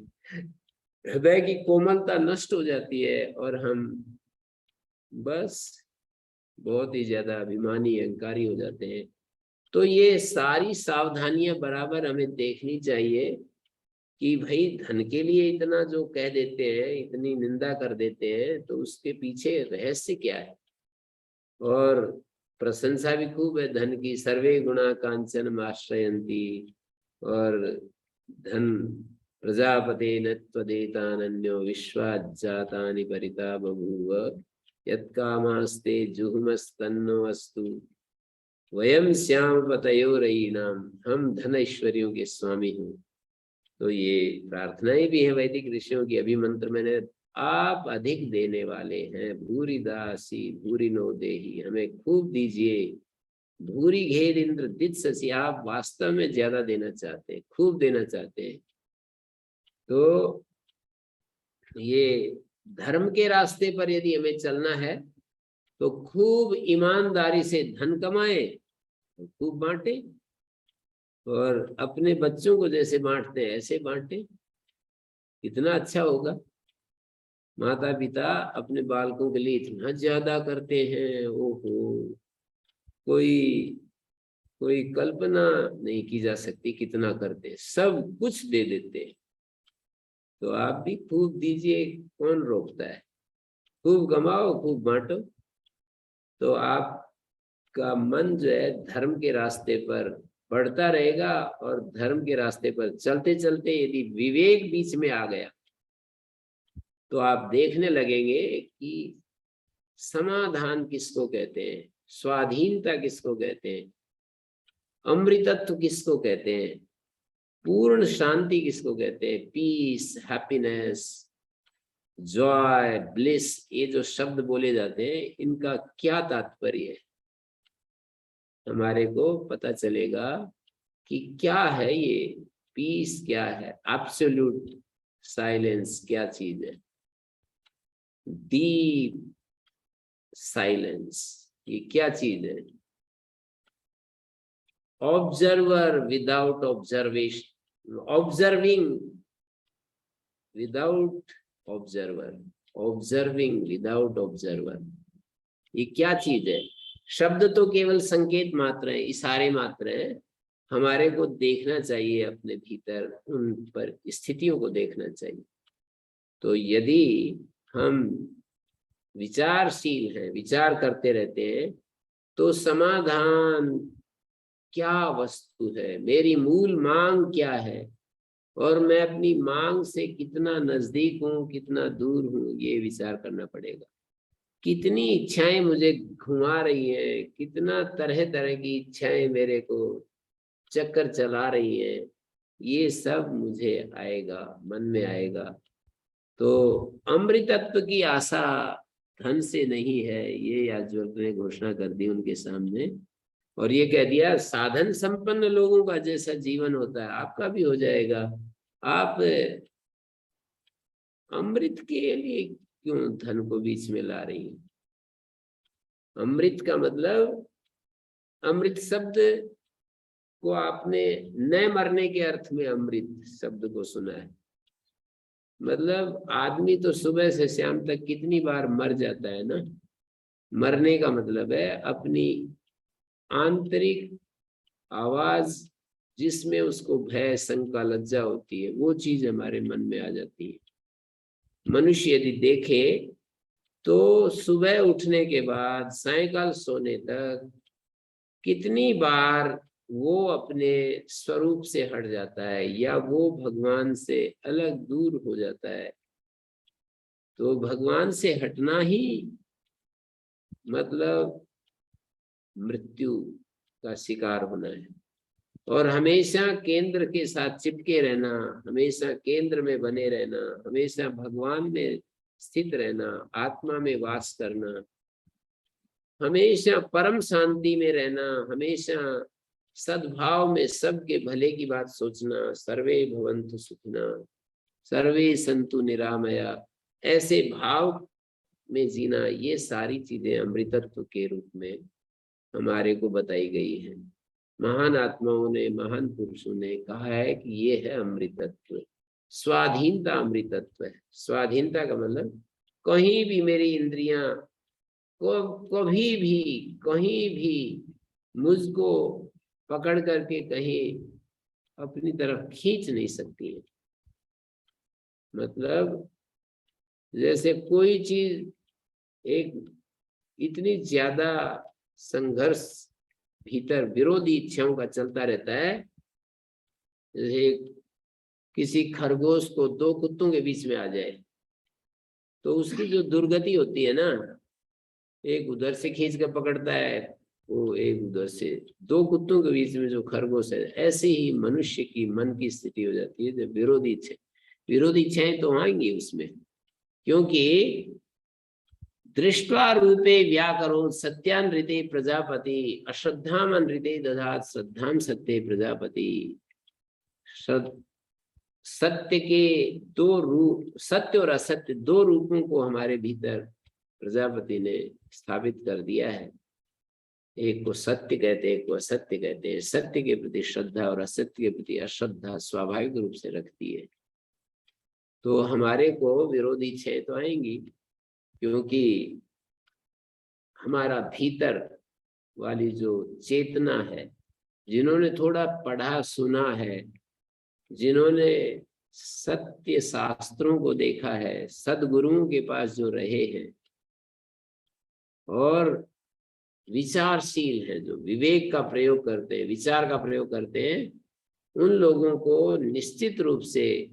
हृदय की कोमलता नष्ट हो जाती है, और हम बस बहुत ही ज्यादा अभिमानी, अहंकारी हो जाते हैं। तो ये सारी सावधानियां बराबर हमें देखनी चाहिए कि भाई धन के लिए इतना जो कह देते हैं, इतनी निंदा कर देते हैं, तो उसके पीछे रहस्य क्या है। और प्रशंसा भी खूब है धन की, सर्वे गुणा कांचन आश्रयंती, और धन प्रजापतेन त्वदेतानन्यो विश्वाज्जातानि परिता बभूव यत्कामास्ते जुहुमस्तन्नो अस्तु वयम श्याम पतयोरयीणाम, हम धन ऐश्वर्यों के स्वामी हैं। तो ये प्रार्थनाएं भी है वैदिक ऋषियों की। अभी मंत्र मैंने, आप अधिक देने वाले हैं, भूरि दासी भूरि नो देही, हमें खूब दीजिए। भूरि घेर इंद्र दित ससी, आप वास्तव में ज्यादा देना चाहते हैं, खूब देना चाहते हैं। तो ये धर्म के रास्ते पर यदि हमें चलना है तो खूब ईमानदारी से धन कमाए, खूब बांटे, और अपने बच्चों को जैसे बांटते हैं ऐसे बांटे, कितना अच्छा होगा। माता पिता अपने बालकों के लिए इतना ज्यादा करते हैं, ओहो, कोई कोई कल्पना नहीं की जा सकती कितना करते हैं, सब कुछ दे देते हैं। तो आप भी खूब दीजिए, कौन रोकता है। खूब कमाओ, खूब बांटो, तो आपका मन जो है धर्म के रास्ते पर बढ़ता रहेगा। और धर्म के रास्ते पर चलते चलते यदि विवेक बीच में आ गया तो आप देखने लगेंगे कि समाधान किसको कहते हैं, स्वाधीनता किसको कहते हैं, अमृतत्व किसको कहते हैं, पूर्ण शांति किसको कहते हैं, पीस, हैप्पीनेस, जॉय, ब्लिस, ये जो शब्द बोले जाते हैं इनका क्या तात्पर्य है, हमारे को पता चलेगा कि क्या है ये पीस, क्या है एब्सोल्यूट साइलेंस, क्या चीज है डीप साइलेंस, ये क्या चीज है। Observer without observation, observing without observer, observing without observer, ये क्या चीज है। शब्द तो केवल संकेत मात्र है, इशारे मात्र है। हमारे को देखना चाहिए अपने भीतर, उन पर स्थितियों को देखना चाहिए। तो यदि हम विचारशील हैं, विचार करते रहते हैं, तो समाधान क्या वस्तु है, मेरी मूल मांग क्या है, और मैं अपनी मांग से कितना नजदीक हूं, कितना दूर हूं, ये विचार करना पड़ेगा। कितनी इच्छाएं मुझे घुमा रही हैं, कितना तरह तरह की इच्छाएं मेरे को चक्कर चला रही हैं, ये सब मुझे आएगा, मन में आएगा। तो अमृतत्व की आशा धन से नहीं है, ये याज्ञवल्क्य ने घोषणा कर दी उनके सामने। और ये कह दिया साधन संपन्न लोगों का जैसा जीवन होता है आपका भी हो जाएगा। आप अमृत के लिए क्यों धन को बीच में ला रही हैं। अमृत का मतलब, अमृत शब्द को आपने न मरने के अर्थ में अमृत शब्द को सुना है। मतलब आदमी तो सुबह से शाम तक कितनी बार मर जाता है ना। मरने का मतलब है अपनी आंतरिक आवाज जिसमें उसको भय, शंका, लज्जा होती है, वो चीज हमारे मन में आ जाती है। मनुष्य यदि देखे तो सुबह उठने के बाद सायंकाल सोने तक कितनी बार वो अपने स्वरूप से हट जाता है या वो भगवान से अलग दूर हो जाता है। तो भगवान से हटना ही मतलब मृत्यु का शिकार होना है। और हमेशा केंद्र के साथ चिपके रहना, हमेशा केंद्र में बने रहना, हमेशा भगवान में स्थित रहना, आत्मा में वास करना, हमेशा परम शांति में रहना, हमेशा सद्भाव में सबके भले की बात सोचना, सर्वे भवन्तु सुखिना सर्वे संतु निरामया, ऐसे भाव में जीना, ये सारी चीजें अमृतत्व के रूप में हमारे को बताई गई है। महान आत्माओं ने, महान पुरुषों ने कहा है कि ये है अमृतत्व। स्वाधीनता अमृतत्व है। स्वाधीनता का मतलब कहीं भी मेरी इंद्रियां कभी भी कहीं भी मुझको पकड़ करके कहीं अपनी तरफ खींच नहीं सकती है। मतलब जैसे कोई चीज एक इतनी ज्यादा संघर्ष भीतर विरोधी इच्छाओं का चलता रहता है, जैसे किसी खरगोश को दो कुत्तों के बीच में आ जाए तो उसकी जो दुर्गति होती है ना, एक उधर से खींच कर पकड़ता है, वो एक उधर से, दो कुत्तों के बीच में जो खरगोश है, ऐसे ही मनुष्य की मन की स्थिति हो जाती है जब विरोधी इच्छाएं तो आएंगी उसमें, क्योंकि दृष्ट्वा रूपे व्याकरो सत्यानृते प्रजापति अश्रद्धाम अनृते दधात श्रद्धाम सत्य प्रजापति। सत्य के दो रूप, सत्य और असत्य दो रूपों को हमारे भीतर प्रजापति ने स्थापित कर दिया है। एक को सत्य कहते हैं, एक को असत्य कहते हैं। सत्य के प्रति श्रद्धा और असत्य के प्रति अश्रद्धा स्वाभाविक रूप से रखती है, तो हमारे को विरोधी इच्छाएं तो आएंगी, क्योंकि हमारा भीतर वाली जो चेतना है, जिन्होंने थोड़ा पढ़ा सुना है, जिन्होंने सत्य शास्त्रों को देखा है, सदगुरुओं के पास जो रहे हैं और विचारशील है, जो विवेक का प्रयोग करते हैं, विचार का प्रयोग करते हैं, उन लोगों को निश्चित रूप से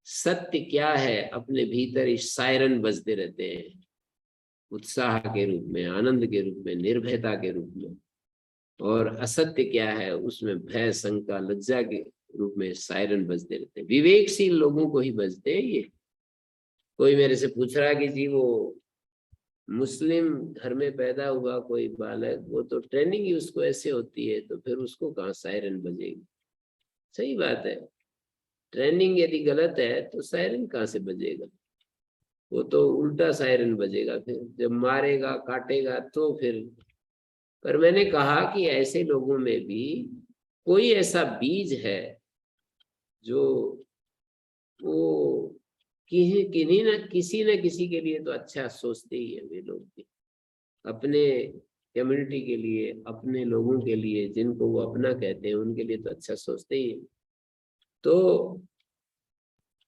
सत्य क्या है अपने भीतर इस सायरन बजते रहते हैं, उत्साह के रूप में, आनंद के रूप में, निर्भयता के रूप में। और असत्य क्या है, उसमें भय, शंका, लज्जा के रूप में सायरन बजते रहते हैं। विवेकशील लोगों को ही बजते हैं ये। कोई मेरे से पूछ रहा है कि जी वो मुस्लिम घर में पैदा हुआ कोई बालक, वो तो ट्रेनिंग ही उसको ऐसे होती है, तो फिर उसको कहाँ सायरन बजेगी? सही बात है, ट्रेनिंग यदि गलत है तो सायरन कहाँ से बजेगा? वो तो उल्टा सायरन बजेगा, फिर जब मारेगा काटेगा तो फिर। पर मैंने कहा कि ऐसे लोगों में भी कोई ऐसा बीज है जो वो किन्हीं ना किसी के लिए तो अच्छा सोचते ही है। वे लोग भी अपने कम्युनिटी के लिए, अपने लोगों के लिए, जिनको वो अपना कहते हैं, उनके लिए तो अच्छा सोचते ही है। तो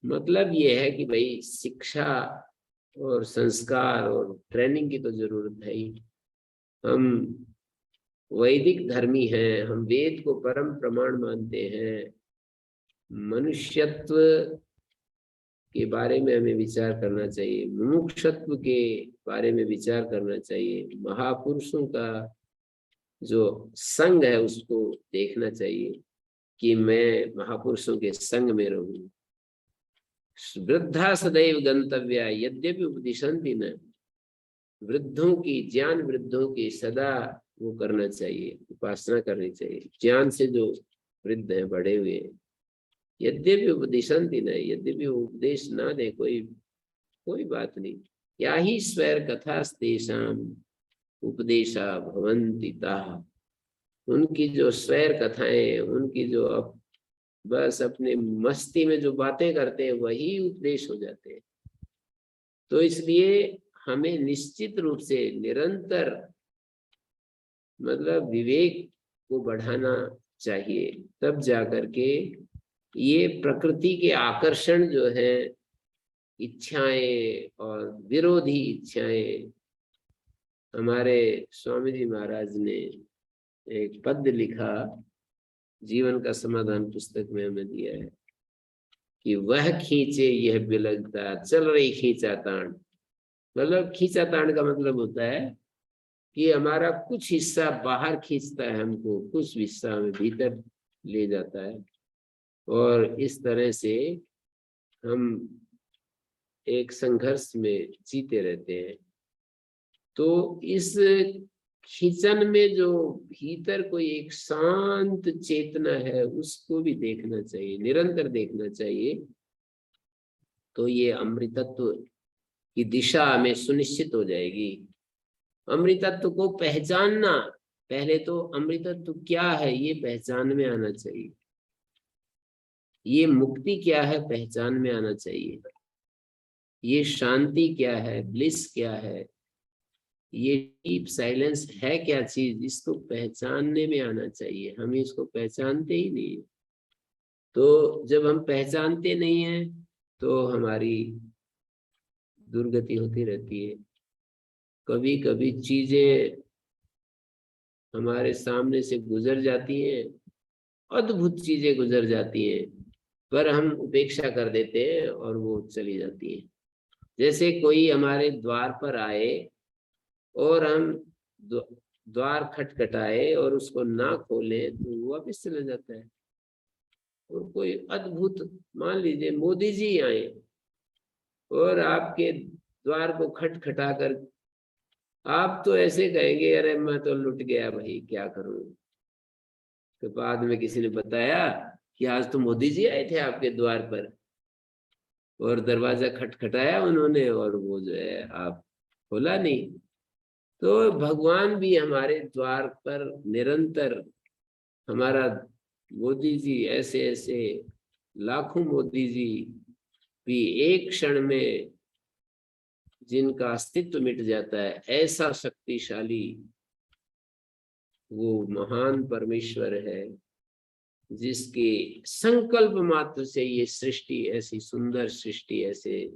मतलब ये है कि भाई शिक्षा और संस्कार और ट्रेनिंग की तो जरूरत है ही। हम वैदिक धर्मी हैं, हम वेद को परम प्रमाण मानते हैं, मनुष्यत्व के बारे में हमें विचार करना चाहिए, मुमुक्षत्व के बारे में विचार करना चाहिए, महापुरुषों का जो संग है उसको देखना चाहिए कि मैं महापुरुषों के संग में रहूं। वृद्धा सदैव गंतव्या यद्यपि उपदिशन्ति न। वृद्धों की, ज्ञान वृद्धों की सदा वो करना चाहिए, उपासना करनी चाहिए। ज्ञान से जो वृद्ध है, बढ़े हुए हैं, यद्यपि उपदिशन्ति न, यद्यपि उपदेश ना दे कोई बात नहीं। या ही स्वैर कथास्तेषाम उपदेशा भवन्ति ताः। उनकी जो स्वैर कथाएं, उनकी जो बस अपने मस्ती में जो बातें करते हैं वही उपदेश हो जाते हैं। तो इसलिए हमें निश्चित रूप से निरंतर मतलब विवेक को बढ़ाना चाहिए, तब जाकर के ये प्रकृति के आकर्षण जो है, इच्छाएं और विरोधी इच्छाएं। हमारे स्वामी जी महाराज ने एक पद्य लिखा, जीवन का समाधान पुस्तक में हमें दिया है कि वह खींचे यह बिलगता चल रही खींचातान। मतलब खींचातान का मतलब होता है कि हमारा कुछ हिस्सा बाहर खींचता है हमको, कुछ हिस्सा हमें भीतर ले जाता है, और इस तरह से हम एक संघर्ष में जीते रहते हैं। तो इस खींचन में जो भीतर कोई एक शांत चेतना है, उसको भी देखना चाहिए, निरंतर देखना चाहिए। तो ये अमृतत्व की दिशा में सुनिश्चित हो जाएगी। अमृतत्व को पहचानना, पहले तो अमृतत्व क्या है ये पहचान में आना चाहिए, ये मुक्ति क्या है पहचान में आना चाहिए, ये शांति क्या है, ब्लिस क्या है, ये डीप साइलेंस है क्या चीज, इसको पहचानने में आना चाहिए। हम इसको पहचानते ही नहीं। तो जब हम पहचानते नहीं हैं तो हमारी दुर्गति होती रहती है। कभी कभी चीजें हमारे सामने से गुजर जाती हैं, अद्भुत चीजें गुजर जाती हैं, पर हम उपेक्षा कर देते हैं और वो चली जाती है। जैसे कोई हमारे द्वार पर आए और हम द्वार खटखटाए और उसको ना खोले तो वो वापिस चला जाता है। और कोई अद्भुत, मान लीजिए मोदी जी आए और आपके द्वार को खटखटा कर, आप तो ऐसे कहेंगे अरे मैं तो लुट गया भाई, क्या करूं। तो बाद में किसी ने बताया कि आज तो मोदी जी आए थे आपके द्वार पर और दरवाजा खटखटाया उन्होंने और वो जो है आप खोला नहीं। तो भगवान भी हमारे द्वार पर निरंतर, हमारा मोदी जी ऐसे ऐसे लाखों मोदी जी भी एक क्षण में जिनका अस्तित्व मिट जाता है, ऐसा शक्तिशाली वो महान परमेश्वर है जिसके संकल्प मात्र से ये सृष्टि, ऐसी सुंदर सृष्टि, ऐसे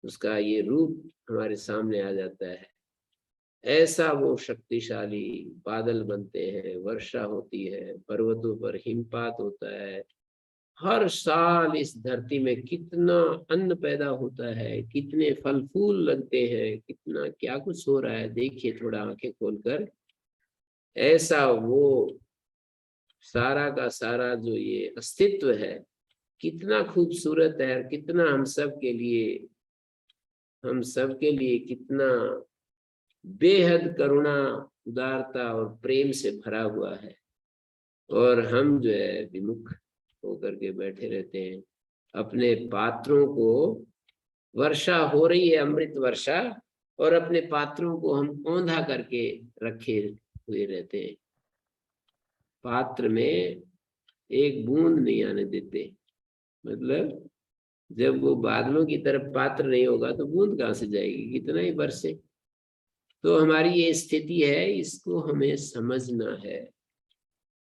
उसका ये रूप हमारे सामने आ जाता है। ऐसा वो शक्तिशाली बादल बनते हैं, वर्षा होती है, पर्वतों पर हिमपात होता है, हर साल इस धरती में कितना अन्न पैदा होता है, कितने फल फूल लगते हैं, कितना क्या कुछ हो रहा है, देखिए थोड़ा आंखें खोलकर। ऐसा वो सारा का सारा जो ये अस्तित्व है कितना खूबसूरत है, और कितना हम सब के लिए कितना बेहद करुणा, उदारता और प्रेम से भरा हुआ है। और हम जो है विमुख होकर के बैठे रहते हैं अपने पात्रों को, वर्षा हो रही है अमृत वर्षा, और अपने पात्रों को हम औंधा करके रखे हुए रहते हैं, पात्र में एक बूंद नहीं आने देते। मतलब जब वो बादलों की तरफ पात्र नहीं होगा तो बूंद कहाँ से जाएगी, कितना ही बरसे। तो हमारी ये स्थिति है, इसको हमें समझना है,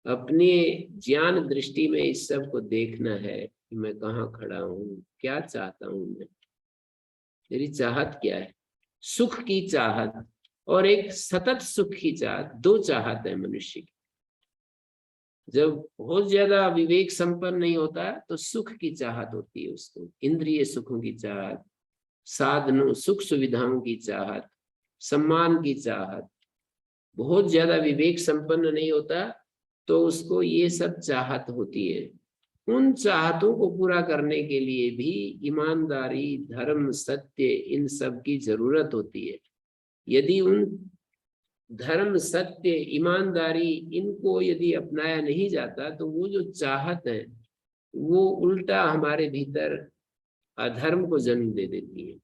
अपने ज्ञान दृष्टि में इस सब को देखना है कि मैं कहाँ खड़ा हूँ, क्या चाहता हूँ मैं, मेरी चाहत क्या है। सुख की चाहत और एक सतत सुख की चाहत, दो चाहत है मनुष्य की। जब बहुत ज्यादा विवेक संपन्न नहीं होता तो सुख की चाहत होती है उसको, इंद्रिय सुखों की चाहत, साधनों सुख सुविधाओं की चाहत, सम्मान की चाहत। बहुत ज्यादा विवेक संपन्न नहीं होता तो उसको ये सब चाहत होती है। उन चाहतों को पूरा करने के लिए भी ईमानदारी, धर्म, सत्य, इन सब की जरूरत होती है। यदि उन धर्म, सत्य, ईमानदारी, इनको यदि अपनाया नहीं जाता तो वो जो चाहत है वो उल्टा हमारे भीतर अधर्म को जन्म दे देती है।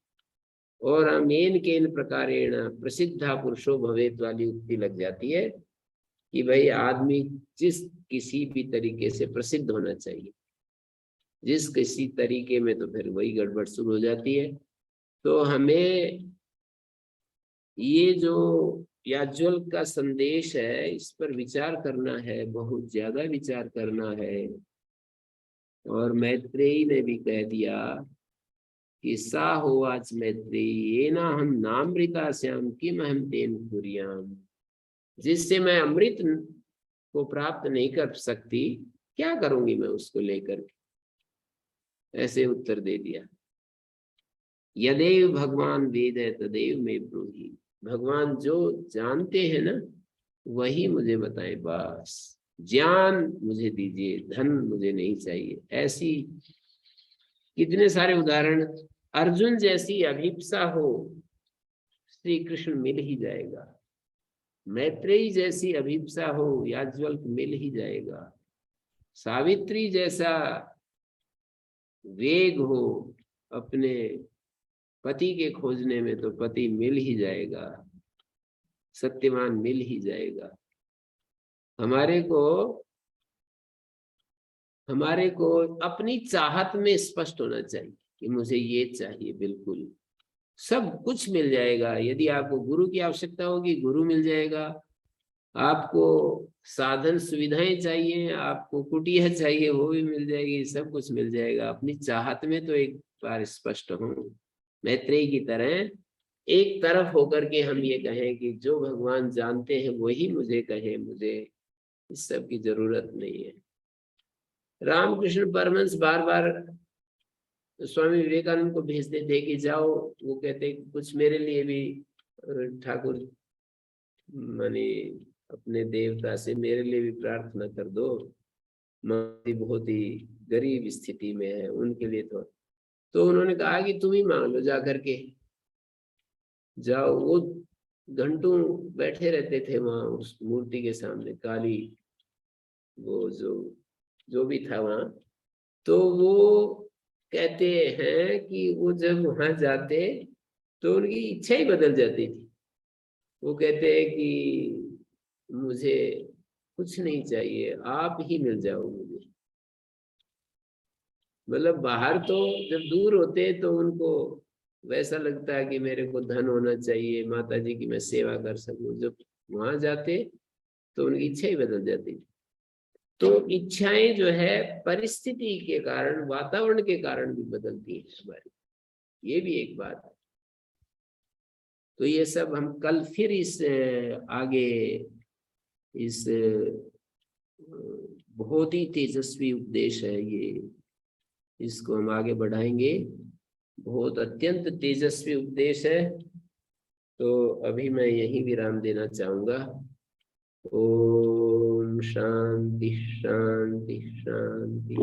और अमेन केन प्रकारेण प्रसिद्धा पुरुषो भवेत वाली उक्ति लग जाती है कि भाई आदमी जिस किसी भी तरीके से प्रसिद्ध होना चाहिए, जिस किसी तरीके में, तो फिर वही गड़बड़ शुरू हो जाती है। तो हमें ये जो याज्ञवल का संदेश है इस पर विचार करना है, बहुत ज्यादा विचार करना है। और मैत्रेयी ने भी कह दिया कि सा होवाच मैत्रेयी ये ना हम नामृता श्याम किम अहम तेन कुर्याम, जिससे मैं अमृत को प्राप्त नहीं कर सकती, क्या करूंगी मैं उसको लेकर के। ऐसे उत्तर दे दिया। यदेव भगवान वेद है तदेव में ब्रूहि, भगवान जो जानते हैं ना वही मुझे बताएं, बस ज्ञान मुझे दीजिए, धन मुझे नहीं चाहिए। ऐसी कितने सारे उदाहरण, अर्जुन जैसी अभिप्सा हो श्री कृष्ण मिल ही जाएगा, मैत्रेयी जैसी अभिप्सा हो याज्ञवल्क मिल ही जाएगा, सावित्री जैसा वेग हो अपने पति के खोजने में तो पति मिल ही जाएगा, सत्यवान मिल ही जाएगा। हमारे को अपनी चाहत में स्पष्ट होना चाहिए कि मुझे ये चाहिए, बिल्कुल सब कुछ मिल जाएगा। यदि आपको गुरु की आवश्यकता होगी गुरु मिल जाएगा, आपको साधन सुविधाएं चाहिए, आपको कुटिया चाहिए वो भी मिल जाएगी, सब कुछ मिल जाएगा। अपनी चाहत में तो एक बार स्पष्ट हो, मैत्रेयी की तरह एक तरफ होकर के हम ये कहें कि जो भगवान जानते हैं वही मुझे कहे, मुझे इस सब की जरूरत नहीं है। रामकृष्ण परमहंस बार बार स्वामी विवेकानंद को भेजते थे कि जाओ, वो कहते कुछ मेरे लिए भी ठाकुर माने अपने देवता से मेरे लिए भी प्रार्थना कर दो, माँ बहुत ही गरीब स्थिति में है, उनके लिए तो उन्होंने कहा कि तुम ही मांग लो जा करके, जाओ। वो घंटों बैठे रहते थे वहां उस मूर्ति के सामने, काली वो जो भी था वहां। तो वो कहते हैं कि वो जब वहां जाते तो उनकी इच्छा ही बदल जाती थी। वो कहते हैं कि मुझे कुछ नहीं चाहिए, आप ही मिल जाओ मुझे। मतलब बाहर तो जब दूर होते तो उनको वैसा लगता है कि मेरे को धन होना चाहिए, माता जी की मैं सेवा कर सकूं। जब वहां जाते तो उनकी इच्छा ही बदल जाती। तो इच्छाएं जो है परिस्थिति के कारण, वातावरण के कारण भी बदलती है हमारी, ये भी एक बात है। तो ये सब हम कल फिर इस आगे इस बहुत ही तेजस्वी उपदेश है ये, इसको हम आगे बढ़ाएंगे। बहुत अत्यंत तेजस्वी उपदेश है। तो अभी मैं यही विराम देना चाहूंगा। ओम शांति शांति शांति।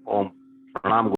ओम। प्रणाम।